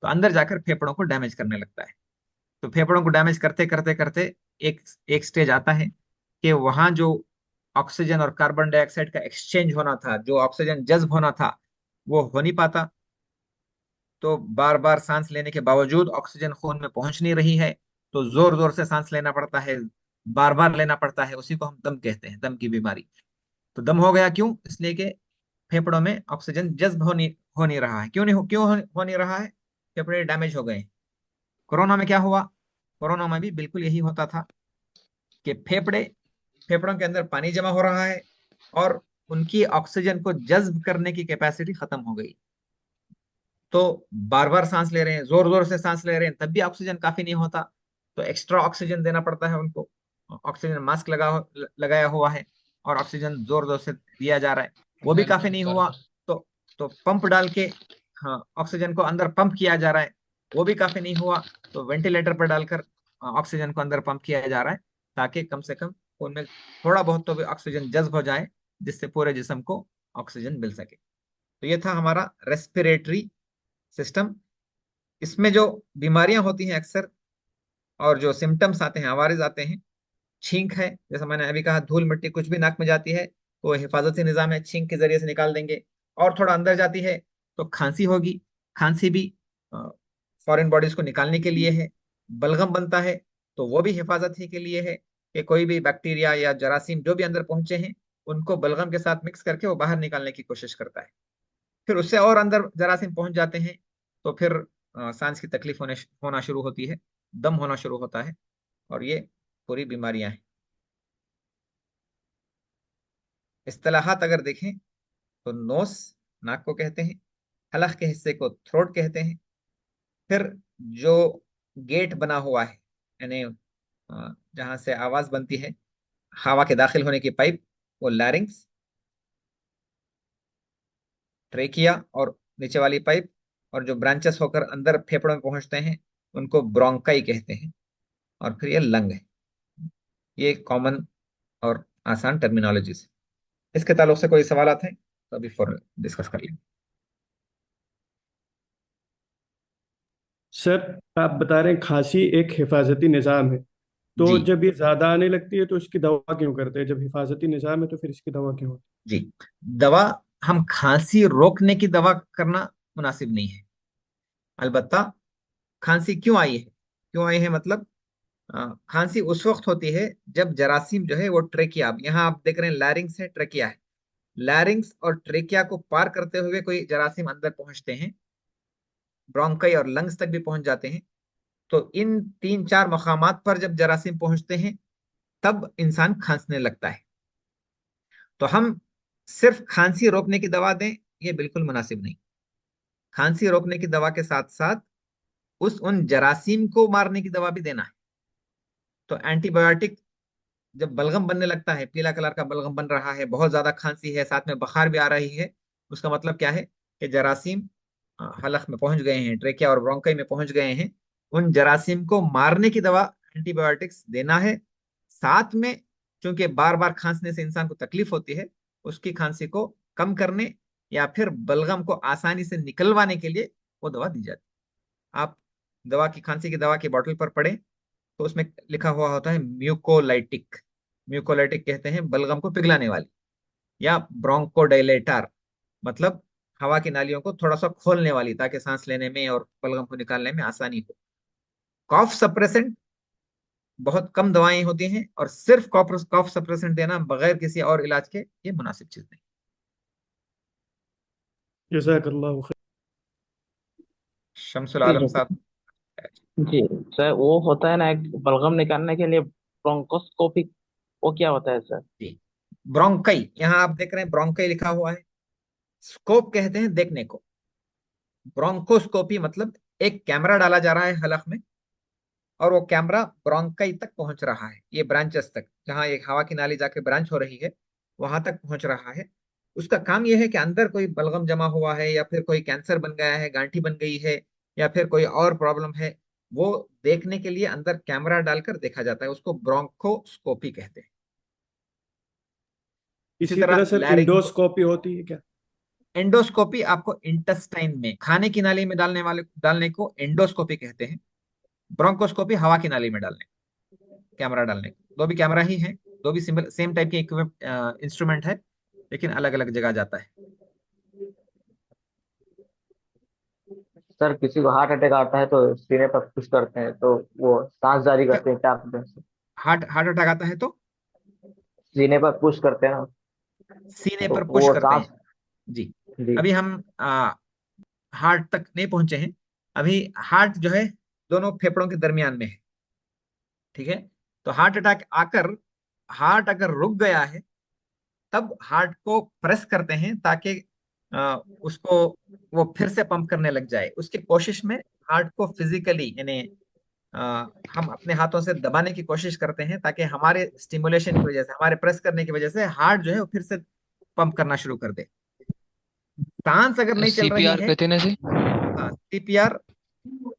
तो अंदर जाकर फेफड़ों को डैमेज करने लगता है। तो फेफड़ों को डैमेज करते करते करते एक एक स्टेज आता है कि वहां जो ऑक्सीजन और कार्बन डाइऑक्साइड का एक्सचेंज होना था, जो ऑक्सीजन जज्ब होना था, वो हो नहीं पाता। तो बार बार सांस लेने के बावजूद ऑक्सीजन खून में पहुंच नहीं रही है, तो जोर जोर से सांस लेना पड़ता है, बार बार लेना पड़ता है, उसी को हम दम कहते हैं, दम की बीमारी। तो दम हो गया क्यों? इसलिए कि फेफड़ों में ऑक्सीजन जज्ब हो नहीं रहा है। क्यों नहीं हो नहीं रहा है? फेफड़े डैमेज हो गए। कोरोना में क्या हुआ? कोरोना में भी बिल्कुल यही होता था कि फेफड़ों के अंदर पानी जमा हो रहा है, और उनकी ऑक्सीजन को जज्ब करने की कैपेसिटी खत्म हो गई। तो बार बार सांस ले रहे हैं, जोर जोर से सांस ले रहे हैं, तब भी ऑक्सीजन काफी नहीं होता, तो एक्स्ट्रा ऑक्सीजन देना पड़ता है उनको। ऑक्सीजन मास्क लगाया हुआ है, और ऑक्सीजन जोर जोर से दिया जा रहा है, वो भी काफी नहीं हुआ। तो पंप डाल के, हाँ, ऑक्सीजन को अंदर पंप किया जा रहा है, वो भी काफी नहीं हुआ। तो वेंटिलेटर पर डालकर ऑक्सीजन को अंदर पंप किया जा रहा है, ताकि कम से कम उनमें थोड़ा बहुत तो भी ऑक्सीजन जज्ब हो जाए, जिससे पूरे जिस्म को ऑक्सीजन मिल सके। तो ये था हमारा रेस्पिरेटरी सिस्टम। इसमें जो बीमारियां होती हैं अक्सर, और जो सिम्टम्स आते हैं, आवारिज आते हैं, छींक है, जैसा मैंने अभी कहा, धूल मिट्टी कुछ भी नाक में जाती है तो हिफाजती निज़ाम है, छींक के जरिए से निकाल देंगे। और थोड़ा अंदर जाती है तो खांसी होगी, खांसी भी फॉरेन बॉडीज को निकालने के लिए है। बलगम बनता है, तो वो भी हिफाजती के लिए है, कि कोई भी बैक्टीरिया या जरासीम जो भी अंदर पहुंचे हैं, उनको बलगम के साथ मिक्स करके वो बाहर निकालने की कोशिश करता है। फिर उससे और अंदर जरासीम पहुंच जाते हैं, तो फिर सांस की तकलीफ होना शुरू होती है, दम होना शुरू होता है, और ये पूरी बीमारियां हैं। इस्तिलाहात अगर देखें तो नोस, नाक को कहते हैं, हलक के हिस्से को थ्रोट कहते हैं, फिर जो गेट बना हुआ है, यानी जहां से आवाज बनती है, हवा के दाखिल होने की पाइप, वो लैरिंग्स, ट्रेकिया और नीचे वाली पाइप, और जो ब्रांचेस होकर अंदर फेफड़ों में पहुंचते हैं, उनको ब्रोंकाई कहते हैं, और फिर ये लंग है। ये कॉमन और आसान टर्मिनोलॉजीज है। इसके ताल्लुक से कोई सवाल हैं तो अभी फॉर डिस्कस कर लेंगे। सर, आप बता रहे हैं खांसी एक हिफाजती निज़ाम है, तो जी जब ये ज़्यादा आने लगती है तो इसकी दवा क्यों करते हैं? जब हिफाजती निज़ाम है तो फिर इसकी दवा क्यों होती जी, दवा, हम खांसी रोकने की दवा करना मुनासिब नहीं है। अलबत्ता खांसी क्यों आई है, मतलब खांसी उस वक्त होती है जब जरासीम जो है वो ट्रेकिया, अब यहाँ आप देख रहे हैं लैरिंग्स है, ट्रेकिया है, लैरिंग्स और ट्रेकिया को पार करते हुए कोई जरासीम अंदर पहुंचते हैं, ब्रोंकाई और लंग्स तक भी पहुंच जाते हैं। तो इन तीन चार मकामात पर जब जरासीम पहुंचते हैं, तब इंसान खांसने लगता है। तो हम सिर्फ खांसी रोकने की दवा दें, ये बिल्कुल मुनासिब नहीं। खांसी रोकने की दवा के साथ साथ उन जरासीम को मारने की दवा भी देना है। तो एंटीबायोटिक, जब बलगम बनने लगता है, पीला कलर का बलगम बन रहा है, बहुत ज्यादा खांसी है, साथ में बुखार भी आ रही है, उसका मतलब क्या है कि जरासीम हलक में पहुंच गए हैं, ट्रेकिया और ब्रोंकाई में पहुंच गए हैं। उन जरासीम को मारने की दवा, एंटीबायोटिक्स देना है। साथ में चूंकि बार बार खांसने से इंसान को तकलीफ होती है, उसकी खांसी को कम करने या फिर बलगम को आसानी से निकलवाने के लिए वो दवा दी जाती है। आप खांसी की दवा की बोतल पर पढ़ें तो उसमें लिखा हुआ होता है म्यूकोलाइटिक। म्यूकोलाइटिक कहते हैं बलगम को पिघलाने वाली, या ब्रोंकोडाइलेटर, मतलब हवा की नालियों को थोड़ा सा खोलने वाली, ताकि सांस लेने में और बलगम को निकालने में आसानी हो। कॉफ सप्रेसेंट बहुत कम दवाएं होती हैं, और सिर्फ कॉफ सप्रेसेंट देना बगैर किसी और इलाज के, ये मुनासिब चीज नहीं। है? जज़ाकल्लाहु खैर। शमसुल ठीक आलम है साहब। सर। जी सर, वो होता है ना एक बलगम निकालने के लिए ब्रोंकोस्कोपी, वो क्या होता है सर? जी, ब्रोंकाई, यहाँ आप देख रहे हैं ब्रोंकाई लिखा हुआ है। स्कोप कहते हैं देखने को। ब्रोंकोस्कोपी मतलब एक कैमरा डाला जा रहा है हलक में, और वो कैमरा ब्रोंकाई तक पहुंच रहा है, ये ब्रांचेस तक, जहां एक हवा की नाली जाके ब्रांच हो रही है वहां तक पहुंच रहा है। उसका काम यह है कि अंदर कोई बलगम जमा हुआ है, या फिर कोई कैंसर बन गया है, गांठी बन गई है, या फिर कोई और प्रॉब्लम है, वो देखने के लिए अंदर कैमरा डालकर देखा जाता है, उसको ब्रोंकोस्कोपी कहते हैं। इसी इसी तरह तरह सर लैरिंगो इंडोस्कोपी होती है क्या? एंडोस्कोपी आपको इंटेस्टाइन में, खाने की नाली में डालने को एंडोस्कोपी कहते हैं। ब्रोंकोस्कोपी हवा की नाली में डालने, कैमरा डालने को। दो भी कैमरा ही है, दो भी सिंबल सेम टाइप के इक्विप इंस्ट्रूमेंट है, लेकिन अलग अलग जगह जाता है। सर किसी को हार्ट अटैक आता है तो सीने पर पुश करते हैं तो वो सांस जारी क्या करते हैं, क्या करते हैं सर? हार्ट हार्ट अटैक आता है तो सीने पर पुश करते हैं ना, सीने तो पर पुश वो करते सांस। हैं। जी। जी। अभी हम हार्ट तक नहीं पहुंचे हैं। अभी हार्ट जो है दोनों फेफड़ों के दरमियान में है, ठीक है। तो हार्ट अगर रुक गया है, तब हार्ट को प्रेस करते हैं ताकि उसको वो फिर से पंप करने लग जाए। उसकी कोशिश में हार्ट को फिजिकली, यानी अ, हम अपने हाथों से दबाने की कोशिश करते हैं, ताकि हमारे स्टिमुलेशन की वजह से, हमारे प्रेस करने की वजह से हार्ट जो है वो फिर से पंप करना शुरू कर दे। सांस अगर नहीं चल रही सीपीआर है, कहते हैं ना इसे। हाँ सीपीआर,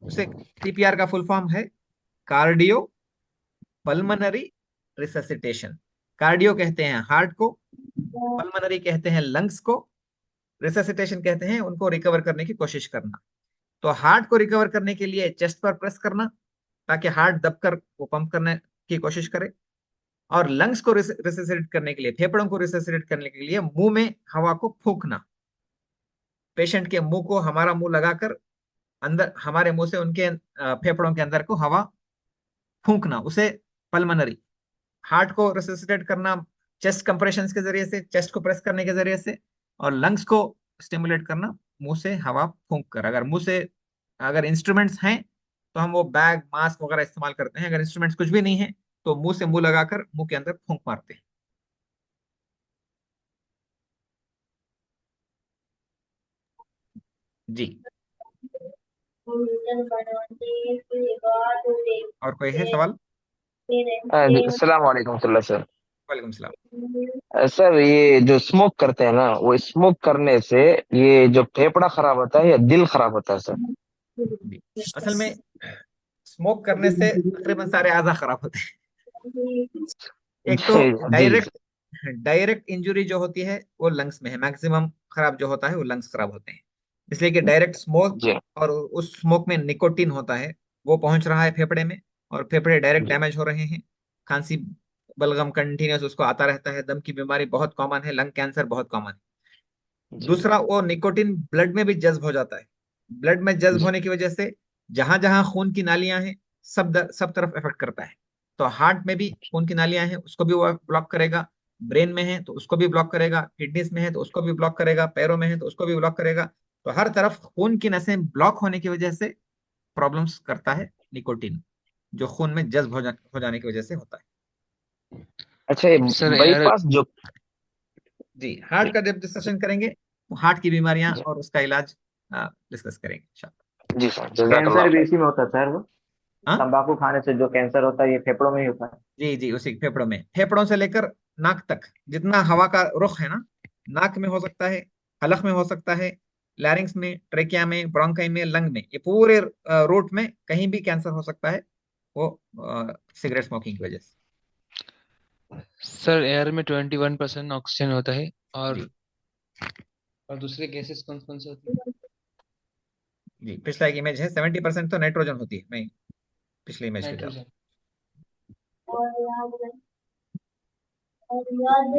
उसे सीपीआर का फुल फॉर्म है कार्डियो पल्मनरी रिससिटेशन। कार्डियो कहते हैं हार्ट को, पल्मनरी कहते हैं लंग्स को, रिससिटेशन कहते हैं उनको रिकवर करने की कोशिश करना। तो हार्ट को रिकवर करने के लिए चेस्ट पर प्रेस करना, ताकि हार्ट दबकर वो पंप करने की कोशिश करे। और लंग्स को रिससिटेट करने के लिए, फेफड़ों को रिससिटेट करने के लिए मुंह में हवा को फूंकना। पेशेंट के मुंह को हमारा मुंह लगाकर अंदर, हमारे मुंह से उनके फेफड़ों के अंदर को हवा फूंकना, उसे पल्मनरी। हार्ट को रिससिटेट करना चेस्ट कंप्रेशन के जरिए से, चेस्ट को प्रेस करने के जरिए से। और लंग्स को स्टिमुलेट करना मुंह से हवा फूंक कर। अगर इंस्ट्रूमेंट्स हैं तो हम वो बैग मास्क वगैरह इस्तेमाल करते हैं। अगर इंस्ट्रूमेंट्स कुछ भी नहीं है तो मुंह से मुंह लगाकर मुंह के अंदर फूंक मारते हैं। जी। और कोई है सवाल? जी अस्सलाम वालेकुम वरहमतुल्लाह सर। वालेकुम सलाम। सर ये जो स्मोक करते हैं ना, वो स्मोक करने से ये जो फेफड़ा खराब होता है या दिल खराब होता है सर? जी, असल में स्मोक करने से तकरीबन सारे आज़ा खराब होते हैं। एक तो जी जी डायरेक्ट डायरेक्ट इंजरी जो होती है वो लंग्स में है, मैक्सिमम खराब जो होता है वो लंग्स खराब होते हैं। इसलिए कि डायरेक्ट स्मोक, जी और उस स्मोक में निकोटीन होता है, वो पहुंच रहा है फेफड़े में, और फेफड़े डायरेक्ट जी डैमेज हो रहे हैं। खांसी, बलगम कंटिन्यूस उसको आता रहता है। दम की बीमारी बहुत कॉमन है, लंग कैंसर बहुत कॉमन है। जी दूसरा, वो निकोटीन ब्लड में भी जज्ब हो जाता है। ब्लड में जज्ब जी होने की वजह से जहां जहां खून की नालियां हैं, सब तरफ इफेक्ट करता है। तो हार्ट में भी खून की नालियां हैं, उसको भी वो ब्लॉक करेगा। ब्रेन में है तो उसको भी ब्लॉक करेगा, किडनीज में है तो उसको भी ब्लॉक करेगा, पैरों में है तो उसको भी ब्लॉक करेगा। तो हर तरफ खून की नसें ब्लॉक होने की वजह से प्रॉब्लम्स करता है निकोटीन, जो खून में जज्ब हो जाने की वजह से होता है। अच्छा, ये सर एयर बाईपास जो जी, हार्ट जी का जब डिस्कशन करेंगे तो हार्ट की बीमारियां जी और उसका इलाज डिस्कस करेंगे इंशाल्लाह। जी सर, जजाकल्लाह कैंसर भी खैर। इसी में होता है सर वो? हाँ तंबाकू खाने से जो कैंसर होता है ये फेफड़ों में ही होता है? जी जी, उसी फेफड़ों में, फेफड़ों से लेकर नाक तक जितना हवा का रुख है ना, नाक में हो सकता है, हलक में हो सकता है, लैरिंग्स में, ट्रेकिया में, ब्रोंकाई में, लंग में, ये पूरे रूट में कहीं भी कैंसर हो सकता है, वो सिगरेट स्मोकिंग की वजह से। सर एयर में 21% ऑक्सीजन होता है। जी और दूसरे गैसेस कौन कौन से होते हैं? जी, पिछला एक इमेज है, 70% तो नाइट्रोजन होती है। मैं पिछले इमेज पे जा रहा नाइट्रोजन। हूँ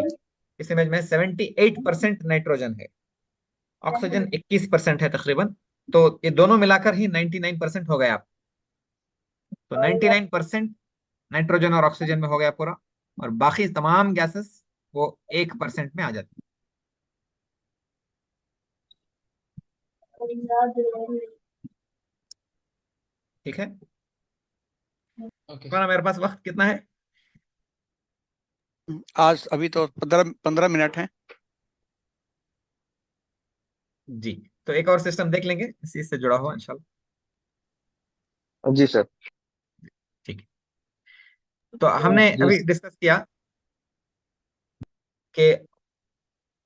जी। इस इमेज में 78% नाइट्रोजन है, ऑक्सीजन 21% है तकरीबन। तो ये दोनों मिलाकर ही 99% हो गया आप। तो 99% नाइट्रोजन और ऑक्सीजन में हो गया पूरा, और बाकी तमाम गैसेस वो 1% में आ जाती। ठीक है। ओके तो सर। मेरे पास वक्त कितना है? आज अभी तो 15 15 मिनट हैं। जी, तो एक और सिस्टम देख लेंगे इसी से जुड़ा हुआ इंशाल्लाह। जी सर। ठीक है, तो हमने जी। अभी डिस्कस किया कि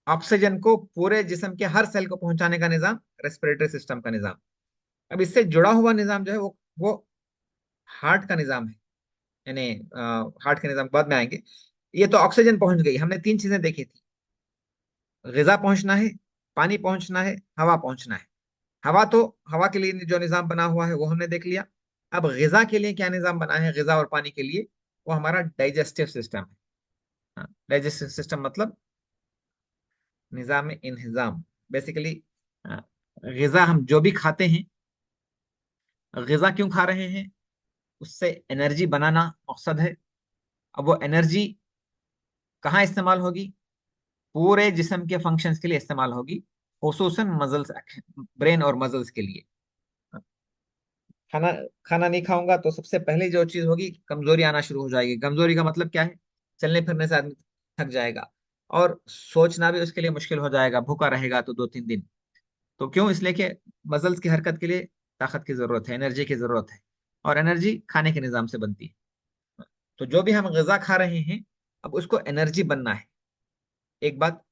ऑक्सीजन को पूरे जिस्म के हर सेल को पहुंचाने का निजाम रेस्पिरेटरी सिस्टम का निजाम। अब इससे जुड़ा हुआ निजाम जो है वो हार्ट का निजाम है, यानी हार्ट के निजाम बाद में आएंगे। ये तो ऑक्सीजन पहुंच गई, हमने तीन चीजें देखी थी, ग़िज़ा पहुंचना है, पानी पहुंचना है, हवा पहुंचना है। हवा तो हवा के लिए जो निजाम बना हुआ है वो हमने देख लिया। अब ग़िज़ा के लिए क्या निजाम बना है, ग़िज़ा और पानी के लिए, वो हमारा डाइजेस्टिव सिस्टम है। डाइजेस्टिव सिस्टम मतलब निजाम इंहिजाम। बेसिकली ग़िज़ा हम जो भी खाते हैं, ग़िज़ा क्यों खा रहे हैं, उससे एनर्जी बनाना मकसद है। अब वो एनर्जी कहाँ इस्तेमाल होगी, पूरे जिस्म के फंक्शंस के लिए इस्तेमाल होगी, खुसूसन मसल्स, ब्रेन और मसल्स के लिए। खाना खाना नहीं खाऊंगा तो सबसे पहले जो चीज होगी, कमजोरी आना शुरू हो जाएगी। कमजोरी का मतलब क्या है, चलने फिरने से आदमी थक जाएगा और सोचना भी उसके लिए मुश्किल हो जाएगा, भूखा रहेगा तो 2 3 दिन। तो क्यों, इसलिए कि मसल्स की हरकत के लिए ताकत की जरूरत है, एनर्जी की जरूरत है, और एनर्जी खाने के निजाम से बनती है। तो जो भी हम ग़िज़ा खा रहे हैं, अब उसको एनर्जी बनना है, एक बात।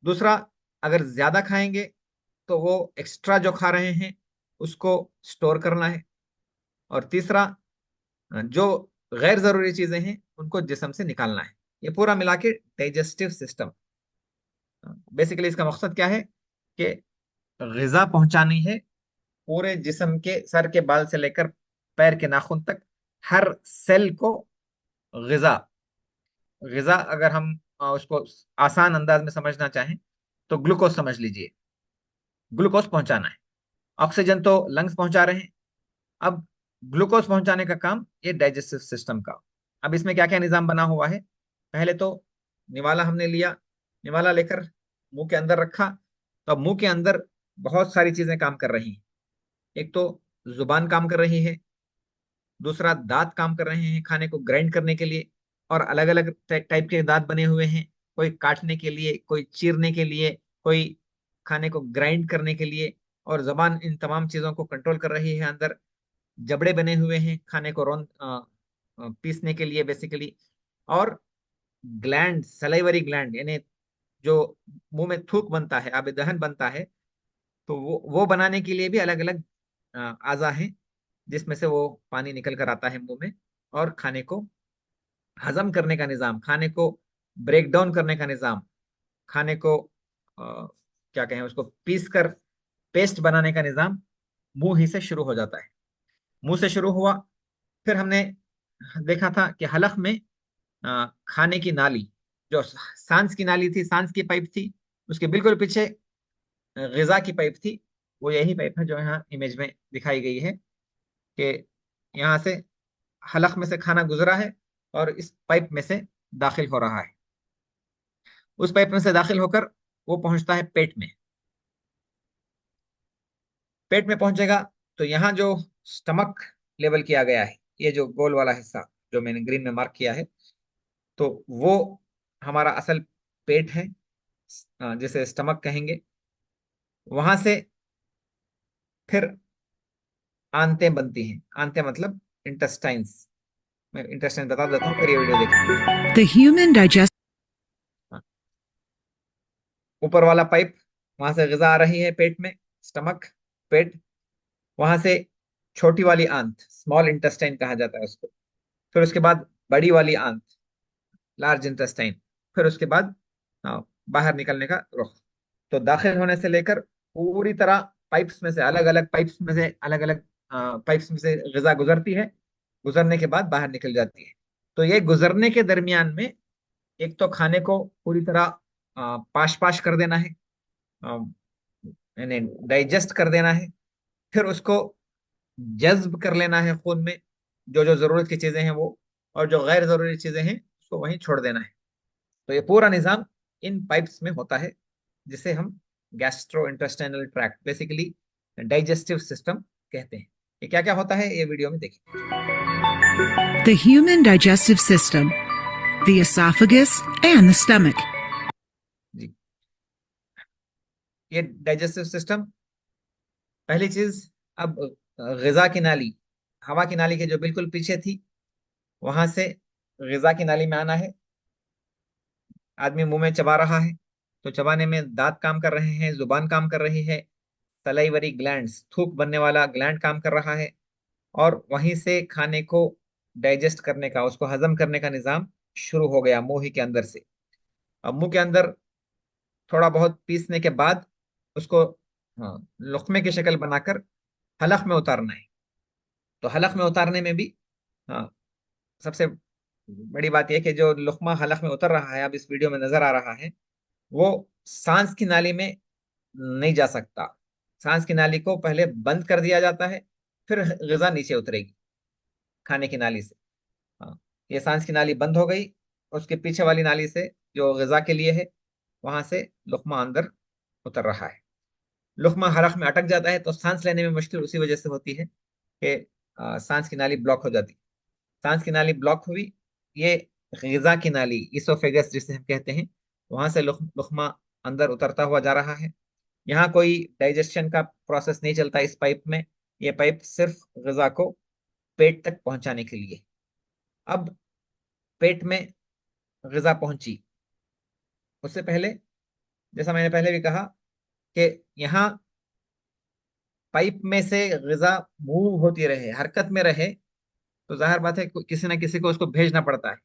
दूसरा, अगर ज्यादा खाएंगे तो वो एक्स्ट्रा जो खा रहे हैं उसको स्टोर करना है। और तीसरा, जो गैर जरूरी चीजें हैं उनको जिस्म से निकालना है। ये पूरा मिला के डाइजेस्टिव सिस्टम। बेसिकली इसका मकसद क्या है कि ग़िज़ा पहुंचानी है पूरे जिस्म के, सर के बाल से लेकर पैर के नाखून तक, हर सेल को ग़िज़ा। ग़िज़ा अगर हम उसको आसान अंदाज में समझना चाहें तो ग्लूकोज समझ लीजिए, ग्लूकोज पहुंचाना है। ऑक्सीजन तो लंग्स पहुंचा रहे हैं, अब ग्लूकोज पहुंचाने का काम ये डाइजेस्टिव सिस्टम का। अब इसमें क्या क्या निजाम बना हुआ है, पहले तो निवाला हमने लिया, निवाला लेकर मुंह के अंदर रखा, तो अब मुंह के अंदर बहुत सारी चीजें काम कर रही हैं। एक तो जुबान काम कर रही है, दूसरा दांत काम कर रहे हैं खाने को ग्राइंड करने के लिए, और अलग अलग टाइप के दांत बने हुए हैं, कोई काटने के लिए, कोई चीरने के लिए, कोई खाने को ग्राइंड करने के लिए। और जबान इन तमाम चीजों को कंट्रोल कर रही है। अंदर जबड़े बने हुए हैं खाने को पीसने के लिए बेसिकली। और ग्लैंड, सलाइवरी ग्लैंड, यानी जो मुंह में थूक बनता है, आब दहन बनता है, तो वो बनाने के लिए भी अलग अलग आज़ा हैं, जिसमें से वो पानी निकल कर आता है मुंह में। और खाने को हजम करने का निजाम, खाने को ब्रेक डाउन करने का निजाम, खाने को क्या कहें उसको, पीस कर पेस्ट बनाने का निजाम मुंह ही से शुरू हो जाता है। मुंह से शुरू हुआ, फिर हमने देखा था कि हलक में खाने की नाली, जो सांस की नाली थी, सांस की पाइप थी, उसके बिल्कुल पीछे ग़िज़ा की पाइप थी। वो यही पाइप है जो यहाँ इमेज में दिखाई गई है, कि यहाँ से हलक में से खाना गुजरा है और इस पाइप में से दाखिल हो रहा है। उस पाइप में से दाखिल होकर वो पहुंचता है पेट में। पेट में पहुंचेगा तो यहाँ जो स्टमक लेवल किया गया है, ये जो गोल वाला हिस्सा जो मैंने ग्रीन में मार्क किया है, तो वो हमारा असल पेट है, जिसे स्टमक कहेंगे। वहां से फिर आंतें बनती हैं। आंतें मतलब इंटेस्टाइन्स। मैं इंटेस्टाइन बता देता हूँ, फिर ये वीडियो देखें। The human digest ऊपर वाला पाइप, वहां से ग़िज़ा आ रही है पेट में, स्टमक, पेट। वहां से छोटी वाली आंत, स्मॉल इंटेस्टाइन कहा जाता है उसको। फिर उसके बाद बड़ी वाली आंत, लार्ज इंटेस्टाइन। फिर उसके बाद बाहर निकलने का रुख। तो दाखिल होने से लेकर पूरी तरह पाइप्स में से, अलग अलग पाइप्स में से, अलग अलग पाइप्स में से ग़िज़ा गुजरती है। गुजरने के बाद बाहर निकल जाती है। तो ये गुजरने के दरमियान में एक तो खाने को पूरी तरह पाश पाश कर देना है, यानी डाइजेस्ट कर देना है। फिर उसको जज्ब कर लेना है खून में, जो जो जरूरत की चीजें हैं वो, और जो गैर जरूरी चीजें हैं उसको वहीं छोड़ देना है। तो ये पूरा निजाम इन पाइप्स में होता है, जिसे हम gastro intestinal tract, basically digestive system कहते हैं। ये क्या क्या होता है ये वीडियो में देखिए। The human digestive system. the esophagus, and the stomach. जी, ये डाइजेस्टिव सिस्टम। पहली चीज, अब ग़िज़ा की नाली, हवा की नाली के जो बिल्कुल पीछे थी, वहां से ग़िज़ा की नाली में आना है। आदमी मुंह में चबा रहा है, तो चबाने में दांत काम कर रहे हैं, जुबान काम कर रही है, सलाइवरी ग्लैंड्स, थूक बनने वाला ग्लैंड काम कर रहा है, और वहीं से खाने को डाइजेस्ट करने का, उसको हजम करने का निजाम शुरू हो गया मुंह ही के अंदर से। अब मुंह के अंदर थोड़ा बहुत पीसने के बाद उसको, हाँ, लुक़्मे की शक्ल बनाकर हलक में उतारना है। तो हलक में उतारने में भी, हाँ, सबसे बड़ी बात यह कि जो लुक़्मा हलक में उतर रहा है, अब इस वीडियो में नजर आ रहा है, वो सांस की नाली में नहीं जा सकता। सांस की नाली को पहले बंद कर दिया जाता है, फिर ग़िज़ा नीचे उतरेगी खाने की नाली से। हाँ, ये सांस की नाली बंद हो गई, उसके पीछे वाली नाली से जो ग़िज़ा के लिए है, वहां से लुक़्मा अंदर उतर रहा है। लुक़्मा हलक में अटक जाता है तो सांस लेने में मुश्किल उसी वजह से होती है कि सांस की नाली ब्लॉक हो जाती है। सांस की नाली ब्लॉक हुई, ये ग़िज़ा की नाली, इसोफेगस जिसे हम कहते हैं, वहां से लुक़्मा अंदर उतरता हुआ जा रहा है। यहाँ कोई डाइजेशन का प्रोसेस नहीं चलता इस पाइप में। ये पाइप सिर्फ ग़िज़ा को पेट तक पहुंचाने के लिए। अब पेट में ग़िज़ा पहुंची, उससे पहले, जैसा मैंने पहले भी कहा, कि यहाँ पाइप में से ग़िज़ा मूव होती रहे, हरकत में रहे, तो जाहिर बात है किसी ना किसी को उसको भेजना पड़ता है।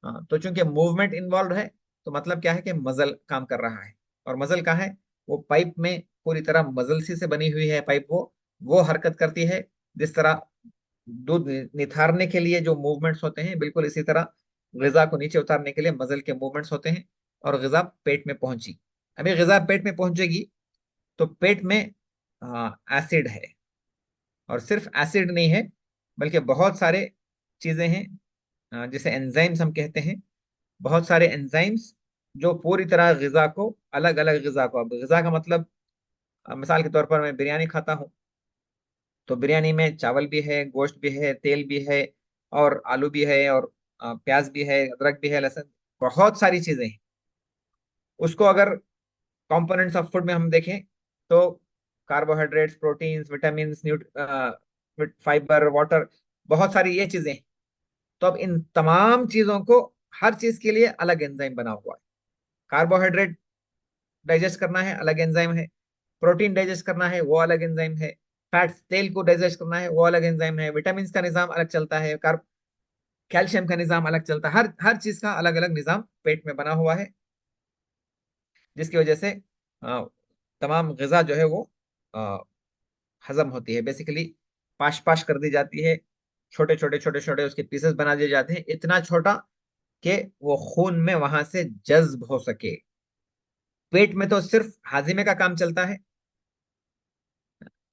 हाँ, तो चूंकि मूवमेंट इन्वॉल्व है, तो मतलब क्या है कि मजल काम कर रहा है। और मजल का है, वो पाइप में पूरी तरह मजल सी से बनी हुई है पाइप, वो हरकत करती है। जिस तरह दूध निथारने के लिए जो मूवमेंट्स होते हैं, बिल्कुल इसी तरह ग़िज़ा को नीचे उतारने के लिए मजल के मूवमेंट्स होते हैं। और ग़िज़ा पेट में पहुंची। अभी ग़िज़ा पेट में पहुंचेगी तो पेट में एसिड है, और सिर्फ एसिड नहीं है, बल्कि बहुत सारे चीजें हैं, जिसे एंजाइम्स हम कहते हैं। बहुत सारे एंजाइम्स जो पूरी तरह ग़िज़ा को, अलग अलग ग़िज़ा को, अब ग़िज़ा का मतलब, मिसाल के तौर पर मैं बिरयानी खाता हूँ, तो बिरयानी में चावल भी है, गोश्त भी है, तेल भी है, और आलू भी है, और प्याज भी है, अदरक भी है, लहसुन, बहुत सारी चीजें हैं। उसको अगर कंपोनेंट्स ऑफ फूड में हम देखें, तो carbohydrates, proteins, vitamin, fibre, water, बहुत सारी ये चीजें हैं। तो अब इन तमाम चीजों को, हर चीज के लिए अलग एंजाइम बना हुआ है। कार्बोहाइड्रेट डाइजेस्ट करना है, अलग एंजाइम है। प्रोटीन डाइजेस्ट करना है, वो अलग एंजाइम है। फैट्स, तेल को डाइजेस्ट करना है, वो अलग एंजाइम है। विटामिन का निजाम अलग चलता है, कैल्शियम का निजाम अलग चलता है। हर हर चीज का अलग अलग निजाम पेट में बना हुआ है, जिसकी वजह से तमाम ग़िज़ा जो है वो अ, हजम होती है। बेसिकली पाश पाश कर दी जाती है, छोटे छोटे छोटे छोटे उसके पीसेस बना दिए जाते हैं, इतना छोटा कि वो खून में वहां से जज्ब हो सके। पेट में तो सिर्फ हाजिमे का काम चलता है।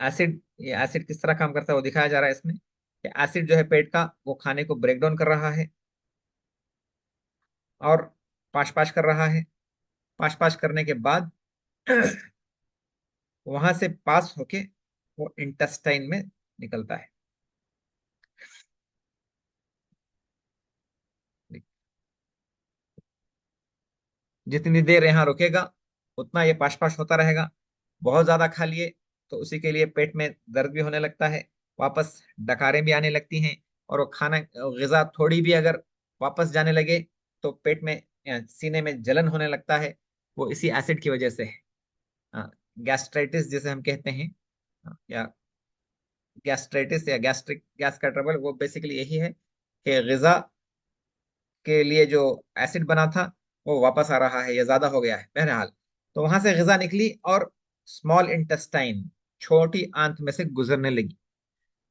एसिड, ये एसिड किस तरह काम करता है वो दिखाया जा रहा है इसमें, कि एसिड जो है पेट का, वो खाने को ब्रेक डाउन कर रहा है और पाश पाश कर रहा है। पाश पाश करने के बाद वहां से पास होके वो इंटेस्टाइन में निकलता है। जितनी देर यहाँ रुकेगा, उतना ये पाश पाश होता रहेगा। बहुत ज्यादा खा लिए तो उसी के लिए पेट में दर्द भी होने लगता है, वापस डकारें भी आने लगती हैं। और वो खाना, ग़िज़ा थोड़ी भी अगर वापस जाने लगे, तो पेट में या सीने में जलन होने लगता है। वो इसी एसिड की वजह से है। गैस्ट्राइटिस जिसे हम कहते हैं, या गैस्ट्राइटिस या गैस्ट्रिक गैस का ट्रबल, वो बेसिकली यही है कि ग़िज़ा के लिए जो एसिड बना था, वो वापस आ रहा है या ज्यादा हो गया है। बहरहाल, तो वहां से ग़िज़ा निकली और स्मॉल इंटेस्टाइन, छोटी आंत में से गुजरने लगी।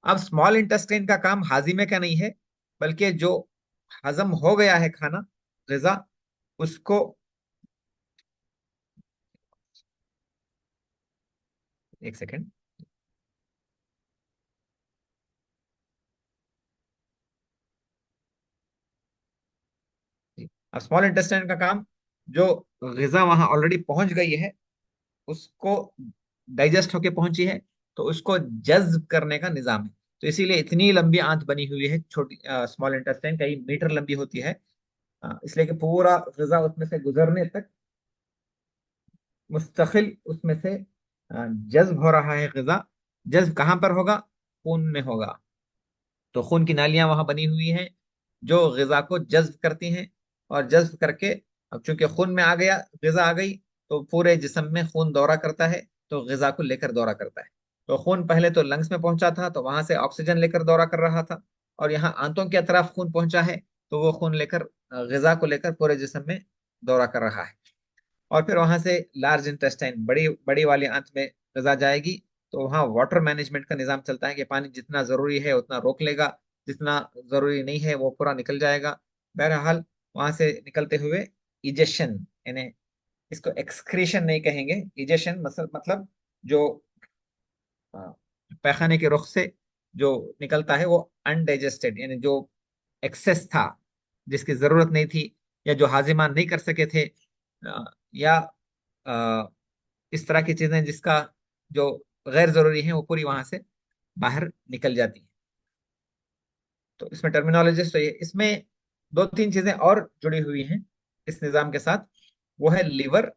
अब स्मॉल इंटेस्टाइन का काम हाजिमे का नहीं है, बल्कि जो हजम हो गया है खाना, ग़िज़ा, उसको, एक सेकेंड, अब स्मॉल इंटेस्टाइन का काम, जो ग़िज़ा वहां ऑलरेडी पहुंच गई है, उसको डाइजेस्ट होके पहुंची है, तो उसको जज्ब करने का निजाम है। तो इसीलिए इतनी लंबी आंत बनी हुई है, छोटी स्मॉल इंटेस्टाइन कई मीटर लंबी होती है। इसलिए कि पूरा ग़िज़ा उसमें से गुजरने तक मुस्तकिल उसमें से जज्ब हो रहा है ग़िज़ा। जज्ब कहाँ पर होगा? खून में होगा। तो खून की नालियां वहां बनी हुई हैं जो ग़िज़ा को जज्ब करती हैं, और जज्ब करके अब चूंकि खून में आ गया, ग़िज़ा आ गई, तो पूरे जिस्म में खून दौरा करता है, तो ग़िज़ा को लेकर दौरा करता है। तो खून पहले तो लंग्स में पहुंचा था, तो वहां से ऑक्सीजन लेकर दौरा कर रहा था, और यहाँ आंतों की तरफ खून पहुंचा है, तो वो खून लेकर ग़िज़ा को लेकर पूरे जिस्म में दौरा कर रहा है। और फिर वहां से लार्ज इंटेस्टाइन, बड़ी बड़ी वाली आंत में ग़िज़ा जाएगी, तो वहाँ वाटर मैनेजमेंट का निज़ाम चलता है कि पानी जितना जरूरी है उतना रोक लेगा, जितना जरूरी नहीं है वो पूरा निकल जाएगा। बहरहाल वहां से निकलते हुए इजेशन, यानी इसको एक्सक्रीशन नहीं कहेंगे, इजेशन मतलब जो अ, पैखाने के रुख से जो निकलता है वो अनडाइजेस्टेड, यानी जो एक्सेस था, जिसकी जरूरत नहीं थी, या जो हाजिमा नहीं कर सके थे, या इस तरह की चीजें जिसका जो गैर जरूरी है, वो पूरी वहां से बाहर निकल जाती है। तो इसमें टर्मिनोलॉजिस्ट तो ये, इसमें दो तीन चीजें और जुड़ी हुई हैं इस निज़ाम के साथ। वो है लिवर,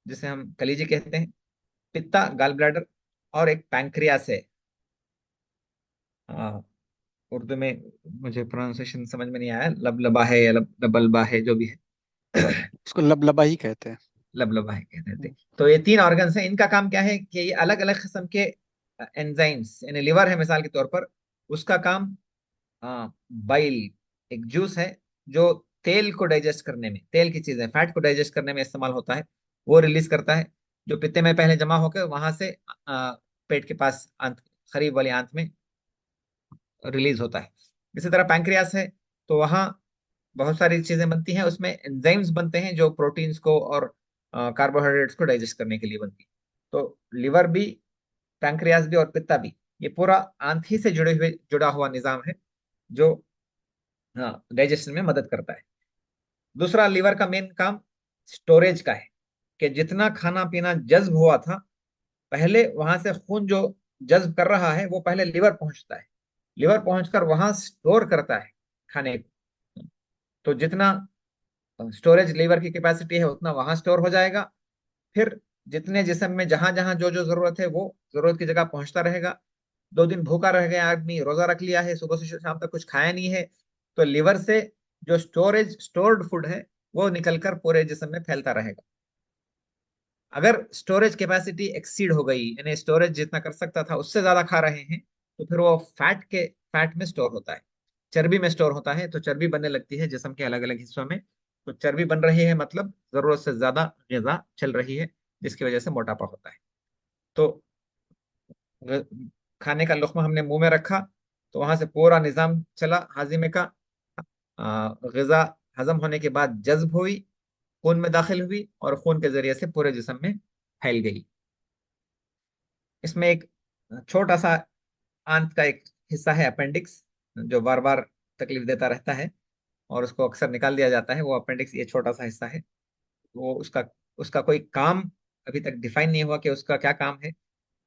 जिसे हम कलीजी कहते हैं, पित्ता गाल ब्लैडर, और एक पैंक्रियास है। आ, उर्दू में मुझे प्रोनाउंसिएशन समझ में नहीं आया, लबलबा है या लबलबा है, जो भी है। इसको लबलबा ही कहते हैं। लबलबा है कहते थे। तो ये तीन ऑर्गन्स हैं, इनका काम क्या है कि ये अलग अलग किस्म के एंजाइम्स, यानी लिवर है मिसाल के तौर पर, उसका काम बाइल, एक जूस है जो तेल को डाइजेस्ट करने में, तेल की चीजें, फैट को डाइजेस्ट करने में इस्तेमाल होता है, वो रिलीज करता है, जो पित्ते में पहले जमा होकर वहां से पेट के पास आंत, करीब वाली आंत में रिलीज होता है। इसी तरह पैंक्रियास है, तो वहाँ बहुत सारी चीजें बनती हैं, उसमें एंजाइम्स बनते हैं जो प्रोटीन्स को और कार्बोहाइड्रेट्स को डाइजेस्ट करने के लिए बनती है। तो लिवर भी, पैंक्रियास भी और पित्ता भी, ये पूरा आंत ही से जुड़ा हुआ निजाम है जो डाइजेशन में मदद करता है। दूसरा, लीवर का मेन काम स्टोरेज का है, कि जितना खाना पीना जज्ब हुआ था, पहले वहां से खून जो जज्ब कर रहा है वो पहले लिवर पहुंचता है, लिवर पहुंचकर वहां स्टोर करता है खाने को। तो जितना स्टोरेज लीवर की कैपेसिटी है उतना वहां स्टोर हो जाएगा। फिर जितने जिस्म में जहां जहां जो जो जरूरत है वो जरूरत की जगह पहुंचता रहेगा। 2 दिन भूखा रह गया आदमी, रोजा रख लिया है, सुबह से शाम तक कुछ खाया नहीं है, तो लिवर से जो स्टोर्ड फूड है वो निकलकर पूरे जिस्म में फैलता रहेगा। अगर स्टोरेज कैपेसिटी एक्सीड हो गई, यानी स्टोरेज जितना कर सकता था उससे ज्यादा खा रहे हैं, तो फिर वो फैट में स्टोर होता है, चर्बी में स्टोर होता है, तो चर्बी बनने लगती है जिस्म के अलग अलग हिस्सों में। तो चर्बी बन रही है मतलब जरूरत से ज्यादा ग़िज़ा चल रही है, जिसकी वजह से मोटापा होता है। तो ग- खाने का लुक़्मा हमने मुंह में रखा, तो वहां से पूरा निजाम चला हाजिमे का। ग़िज़ा हजम होने के बाद जज्ब हुई, खून में दाखिल हुई, और खून के जरिए से पूरे जिस्म में फैल गई। इसमें एक छोटा सा आंत का एक हिस्सा है अपेंडिक्स, जो बार बार तकलीफ देता रहता है, और उसको अक्सर निकाल दिया जाता है। वो अपेंडिक्स, ये छोटा सा हिस्सा है, वो उसका उसका कोई काम अभी तक डिफाइन नहीं हुआ कि उसका क्या काम है।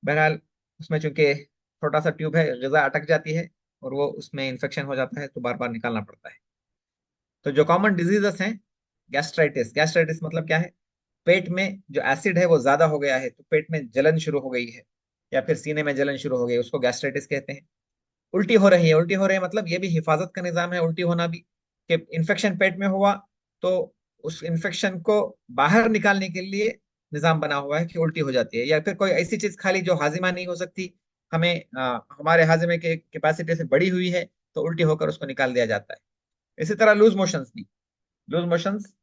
बहरहाल उसमें चूंकि छोटा सा ट्यूब है, ग़िज़ा अटक जाती है और वो उसमें इन्फेक्शन हो जाता है, तो बार बार निकालना पड़ता है। तो जो कॉमन डिजीजेस हैं, गैस्ट्राइटिस, गैस्ट्राइटिस मतलब क्या है? पेट में जो एसिड है वो ज्यादा हो गया है, तो पेट में जलन शुरू हो गई है, या फिर सीने में जलन शुरू हो गई, उसको गैस्ट्राइटिस कहते हैं। उल्टी हो रही है, उल्टी हो रही है मतलब ये भी हिफाजत का निजाम है, उल्टी होना भी, कि इन्फेक्शन पेट में हुआ, तो उस इन्फेक्शन को बाहर निकालने के लिए निजाम बना हुआ है कि उल्टी हो जाती है, या फिर कोई ऐसी चीज खा ली जो हाजिमा नहीं हो सकती, हमें हमारे हाजिमे के कैपेसिटी से बड़ी हुई है, तो उल्टी होकर उसको निकाल दिया जाता है। इसी तरह लूज मोशंस भी, लूज मोशंस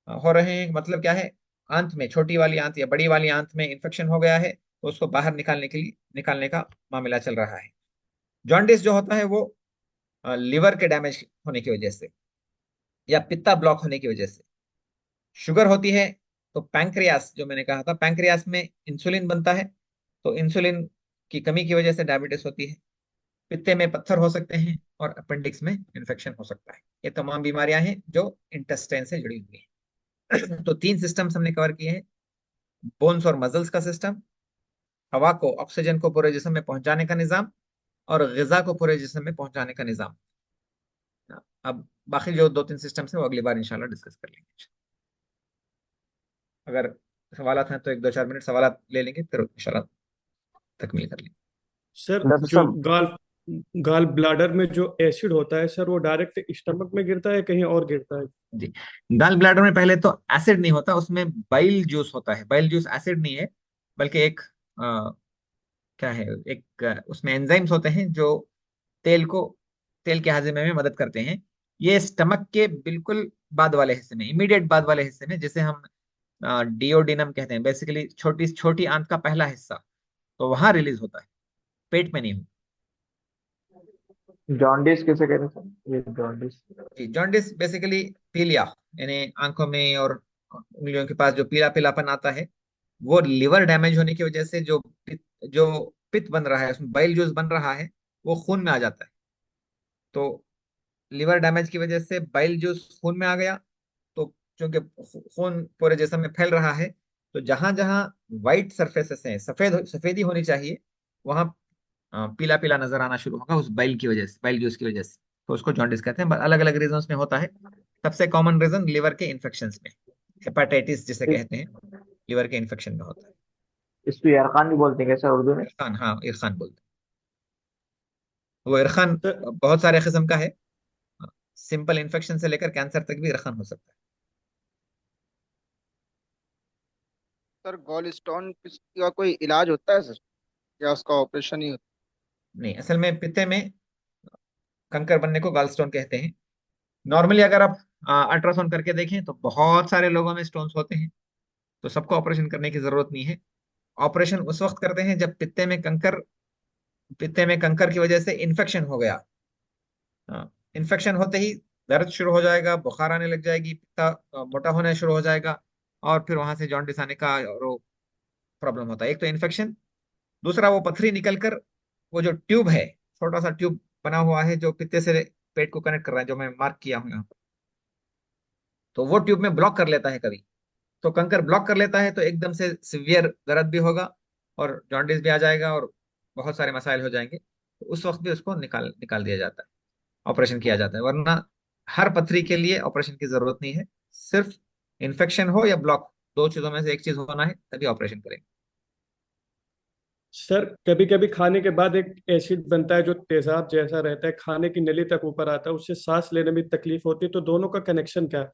हो रहे हैं मतलब क्या है? आंत में, छोटी वाली आंत या बड़ी वाली आंत में इन्फेक्शन हो गया है, तो उसको बाहर निकालने का मामला चल रहा है। जॉन्डिस जो होता है वो लिवर के डैमेज होने की वजह से, या पित्ता ब्लॉक होने की वजह से। शुगर होती है, तो पैंक्रियास, जो मैंने कहा था, पैंक्रियास में इंसुलिन बनता है, तो इंसुलिन की कमी की वजह से डायबिटीज होती है। पित्ते में पत्थर हो सकते हैं, और अपेंडिक्स में इन्फेक्शन हो सकता है। ये तमाम बीमारियां हैं जो इंटेस्टाइन से जुड़ी हुई हैं। तो 3 सिस्टम्स हमने कवर किए हैं: बोन्स और मसल्स का सिस्टम, हवा को, ऑक्सीजन को पूरे जिस्म में पहुंचाने का निजाम, और ग़िज़ा को पूरे जिस्म में पहुंचाने का निजाम। अब बाकी जो 2-3 सिस्टम्स है वो अगली बार इंशाल्लाह डिस्कस कर लेंगे। अगर सवालात हैं तो 1-2-4 मिनट सवालात ले लेंगे, फिर इंशाल्लाह तकमील कर लेंगे। सर डॉक्टर जो साहब, गाल गाल ब्लाडर में जो एसिड होता है सर, वो डायरेक्ट स्टमक में गिरता है कहीं और गिरता है? जी, गाल ब्लैडर में पहले तो एसिड नहीं होता, उसमें बाइल जूस होता है। बाइल जूस एसिड नहीं है, बल्कि एक क्या है, एक उसमें एंजाइम्स होते हैं जो तेल को तेल के हाजिमे में मदद करते हैं। ये स्टमक के बिल्कुल बाद वाले हिस्से में, इमीडिएट बाद वाले हिस्से में, जिसे हम डिओडिनम कहते हैं, बेसिकली छोटी छोटी आंत का पहला हिस्सा, तो वहां रिलीज होता है, पेट में नहीं होता। जॉन्डिस किसे कहते हैं सर? ये जॉन्डिस। जी, जॉन्डिस बेसिकली पीलिया, यानी आंखों में और उंगलियों के पास जो पीला पीलापन आता है, वो लिवर डैमेज होने की वजह से जो पित्त बन रहा है, उसमें बाइल जूस बन रहा है, वो खून में आ जाता है। तो लिवर डैमेज की वजह से बाइल जूस खून में आ गया, तो क्योंकि खून पूरे जिस्म में फैल रहा है, तो जहां जहां व्हाइट सरफेसेस हैं, सफेदी होनी चाहिए, वहां पीला पीला नजर आना शुरू होगा उस बाइल की वजह से, बाइल जूस की वजह से। तो उसको जॉन्डिस कहते हैं। अलग अलग रीजन में होता है। सबसे कॉमन रीजन लिवर के इन्फेक्शन में, हेपाटाइटिस जिसे कहते हैं, लिवर के इन्फेक्शन में होता है। इसको इरकान भी बोलते हैं क्या सर उर्दू में? इरखान, हाँ इरखान बोलते हैं। वो इरखान सर बहुत सारे किस्म का है, सिंपल इन्फेक्शन से लेकर कैंसर तक भी इरखान हो सकता है। सर गॉल स्टोन का कोई इलाज होता है सर, या उसका ऑपरेशन ही होता नहीं, असल में पित्ते में कंकर बनने को गॉलस्टोन कहते हैं। नॉर्मली अगर आप अल्ट्रासाउंड करके देखें तो बहुत सारे लोगों में स्टोन्स होते हैं, तो सबको ऑपरेशन करने की जरूरत नहीं है। ऑपरेशन उस वक्त करते हैं जब पित्ते में कंकर की वजह से इन्फेक्शन हो गया। इन्फेक्शन होते ही दर्द शुरू हो जाएगा, बुखार आने लग जाएगी, पित्ता मोटा होना शुरू हो जाएगा, और फिर वहां से जॉन्डिस आने का और वो प्रॉब्लम होता है। एक तो इन्फेक्शन, दूसरा वो पथरी निकलकर, वो जो ट्यूब है, छोटा सा ट्यूब बना हुआ है जो पित्ते से पेट को कनेक्ट कर रहा है, जो मैं मार्क किया हूँ यहाँ पर, तो वो ट्यूब में ब्लॉक कर लेता है कभी। तो कंकर ब्लॉक कर लेता है तो एकदम से सिवियर दर्द भी होगा, और जॉन्डिस भी आ जाएगा, और बहुत सारे मसाइल हो जाएंगे। तो उस वक्त भी उसको निकाल निकाल दिया जाता है, ऑपरेशन किया जाता है। वरना हर पथरी के लिए ऑपरेशन की जरूरत नहीं है। सिर्फ इन्फेक्शन हो या ब्लॉक, दो चीजों में से एक चीज होना है, तभी ऑपरेशन करेंगे। सर कभी कभी खाने के बाद एक एसिड बनता है जो तेजाब जैसा रहता है, खाने की नली तक ऊपर आता है, उससे सांस लेने में तकलीफ होती है, तो दोनों का कनेक्शन क्या है?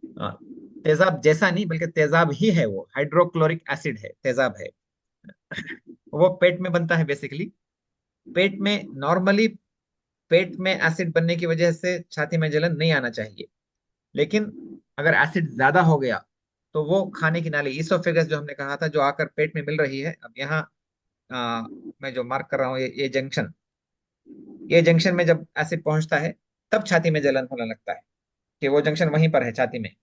हाँ, तेजाब जैसा नहीं, बल्कि तेजाब ही है, वो हाइड्रोक्लोरिक एसिड है, तेजाब है। वो पेट में बनता है बेसिकली। पेट में नॉर्मली, पेट में एसिड बनने की वजह से छाती में जलन नहीं आना चाहिए, लेकिन अगर एसिड ज्यादा हो गया तो वो खाने की नाली, ईसोफेगस जो हमने कहा था, जो आकर पेट में मिल रही है, अब यहाँ मैं जो मार्क कर रहा हूँ, ये जंक्शन में जब एसिड पहुंचता है, तब छाती में जलन होने लगता है, कि वो जंक्शन वहीं पर है छाती में।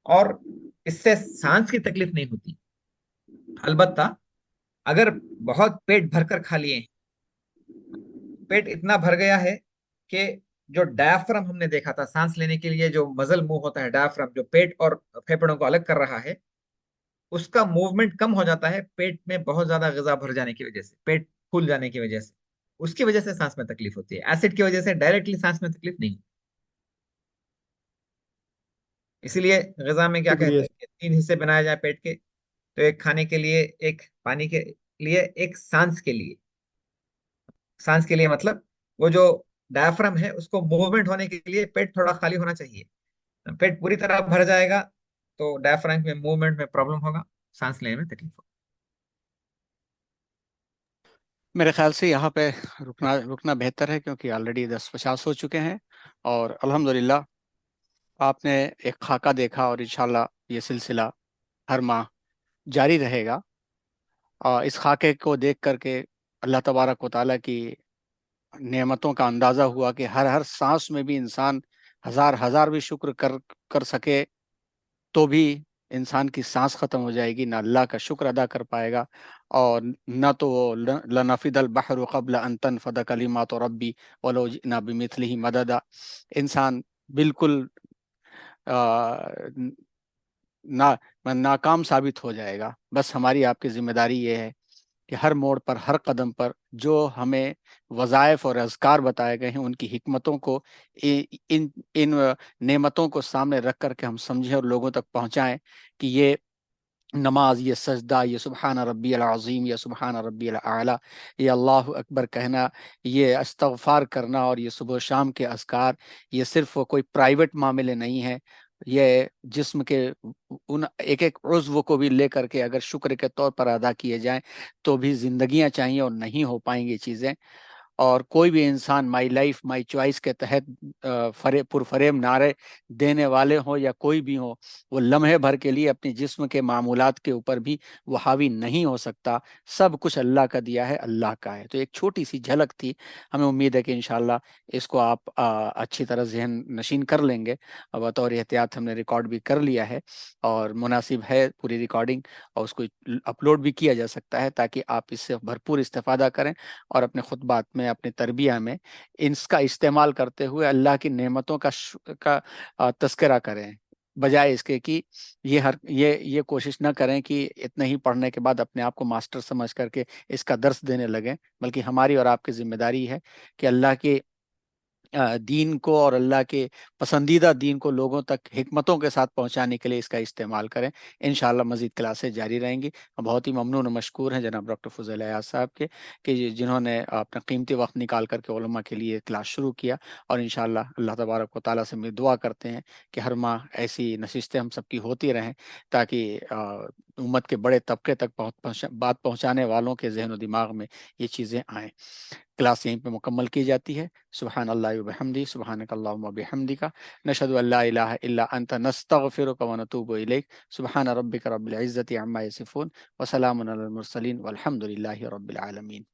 और इससे सांस की तकलीफ नहीं होती। अलबत्ता अगर बहुत पेट भरकर खा लिए, पेट इतना भर गया है कि जो डायाफ्राम हमने देखा था सांस लेने के लिए, जो मजल मुंह होता है, डायाफ्राम जो पेट और फेफड़ों को अलग कर रहा है, उसका मूवमेंट कम हो जाता है पेट में बहुत ज्यादा गजा भर जाने की वजह से, पेट फूल जाने की वजह से। उसकी वजह से सांस में तकलीफ होती है। एसिड की वजह से डायरेक्टली सांस में तकलीफ नहीं। इसीलिए गजा में क्या कहते शुक्रिया। हैं कि 3 हिस्से बनाए जाए पेट के, तो एक खाने के लिए, एक पानी के लिए, एक सांस के लिए। सांस के लिए मतलब वो जो डायफ्राम है, उसको मूवमेंट होने के लिए पेट थोड़ा खाली होना चाहिए। पेट पूरी तरह भर जाएगा तो डायफ्राम में मूवमेंट में प्रॉब्लम होगा, सांस लेने में तकलीफ होगी। मेरे ख्याल से यहाँ पे रुकना रुकना बेहतर है, क्योंकि ऑलरेडी 10:50 हो चुके हैं। और अल्हम्दुलिल्लाह आपने एक खाका देखा, और इंशाल्लाह ये सिलसिला हर माह जारी रहेगा। इस खाके को देख करके अल्लाह तबारक व तआला की नेमतों का अंदाज़ा हुआ कि हर हर सांस में भी इंसान हजार हजार भी शुक्र कर कर सके तो भी इंसान की सांस खत्म हो जाएगी, ना अल्लाह का शुक्र अदा कर पाएगा, और न तो वो लनफिदल बहरु क़ब्ल अन तनफद कलिमातु रब्बी वलौ जिना बिमिथलिही मददा। इंसान बिल्कुल आ, ना नाकाम साबित हो जाएगा। बस हमारी आपकी जिम्मेदारी ये है कि हर मोड़ पर, हर कदम पर जो हमें वज़ाइफ और अज़कार बताए गए हैं, उनकी हिकमतों को, इन इन नेमतों को सामने रख करके हम समझें और लोगों तक पहुंचाएं कि ये नमाज, ये सजदा, ये सुबहान रब्बी अल अज़ीम, ये सुबहान रब्बी अल आला, ये अल्लाह अकबर कहना, ये इस्तग़फ़ार करना और ये सुबह शाम के अज़कार, ये सिर्फ कोई प्राइवेट मामले नहीं है। ये जिस्म के उन एक एक उज़्व को भी लेकर के अगर शुक्र के तौर पर अदा किए जाएं तो भी जिंदगियां चाहिए और नहीं हो पाएंगी चीज़ें। और कोई भी इंसान माई लाइफ माई चॉइस के तहत पुरफरेब नारे देने वाले हो या कोई भी हो, वो लम्हे भर के लिए अपने जिस्म के मामूलात के ऊपर भी वो हावी नहीं हो सकता। सब कुछ अल्लाह का दिया है, अल्लाह का है। तो एक छोटी सी झलक थी, हमें उम्मीद है कि इंशाल्लाह इसको आप अच्छी तरह जहन नशीन कर लेंगे। बतौर एहतियात हमने रिकॉर्ड भी कर लिया है और मुनासिब है पूरी रिकॉर्डिंग, और उसको अपलोड भी किया जा सकता है ताकि आप इससे भरपूर इस्तेफादा करें और अपने खुतबात में, अपने तरबिया में इसका इस्तेमाल करते हुए अल्लाह की नेमतों का तस्करा करें, बजाय इसके कि ये कोशिश ना करें कि इतने ही पढ़ने के बाद अपने आप को मास्टर समझ करके इसका दर्स देने लगें। बल्कि हमारी और आपकी जिम्मेदारी है कि अल्लाह के दीन को और अल्लाह के पसंदीदा दीन को लोगों तक हिकमतों के साथ पहुंचाने के लिए इसका इस्तेमाल करें। इंशाअल्लाह मज़ीद क्लासेस जारी रहेंगी। हम बहुत ही ममनून और मशकूर हैं जनाब डॉक्टर फजल अयाज साहब के, कि जिन्होंने अपना कीमती वक्त निकाल करके उलमा के लिए क्लास शुरू किया। और इंशाअल्लाह अल्लाह तबारक व तआला से हम दुआ करते हैं कि हर माह ऐसी नशिस्तें हम सबकी होती रहें ताकि उम्मत के बड़े तबके तक बात पहुँचाने वालों के जहन व दिमाग में ये चीज़ें आएँ। क्लास यहीं पे मुकम्मल की जाती है। सुबहान अल्लाह व बिहम्दी, सुबहानक अल्लाहुम्मा बिहम्दिका, नशहदु अल्ला इलाहा इल्ला अंता, नस्तगफिरुका व नतूबु इलैक। सुबहान रब्बिका रब्बिल इज्जति अम्मा यसिफून व सलामुन अलल मुरसलीन वल्हम्दुलिल्लाहि रब्बिल आलमीन।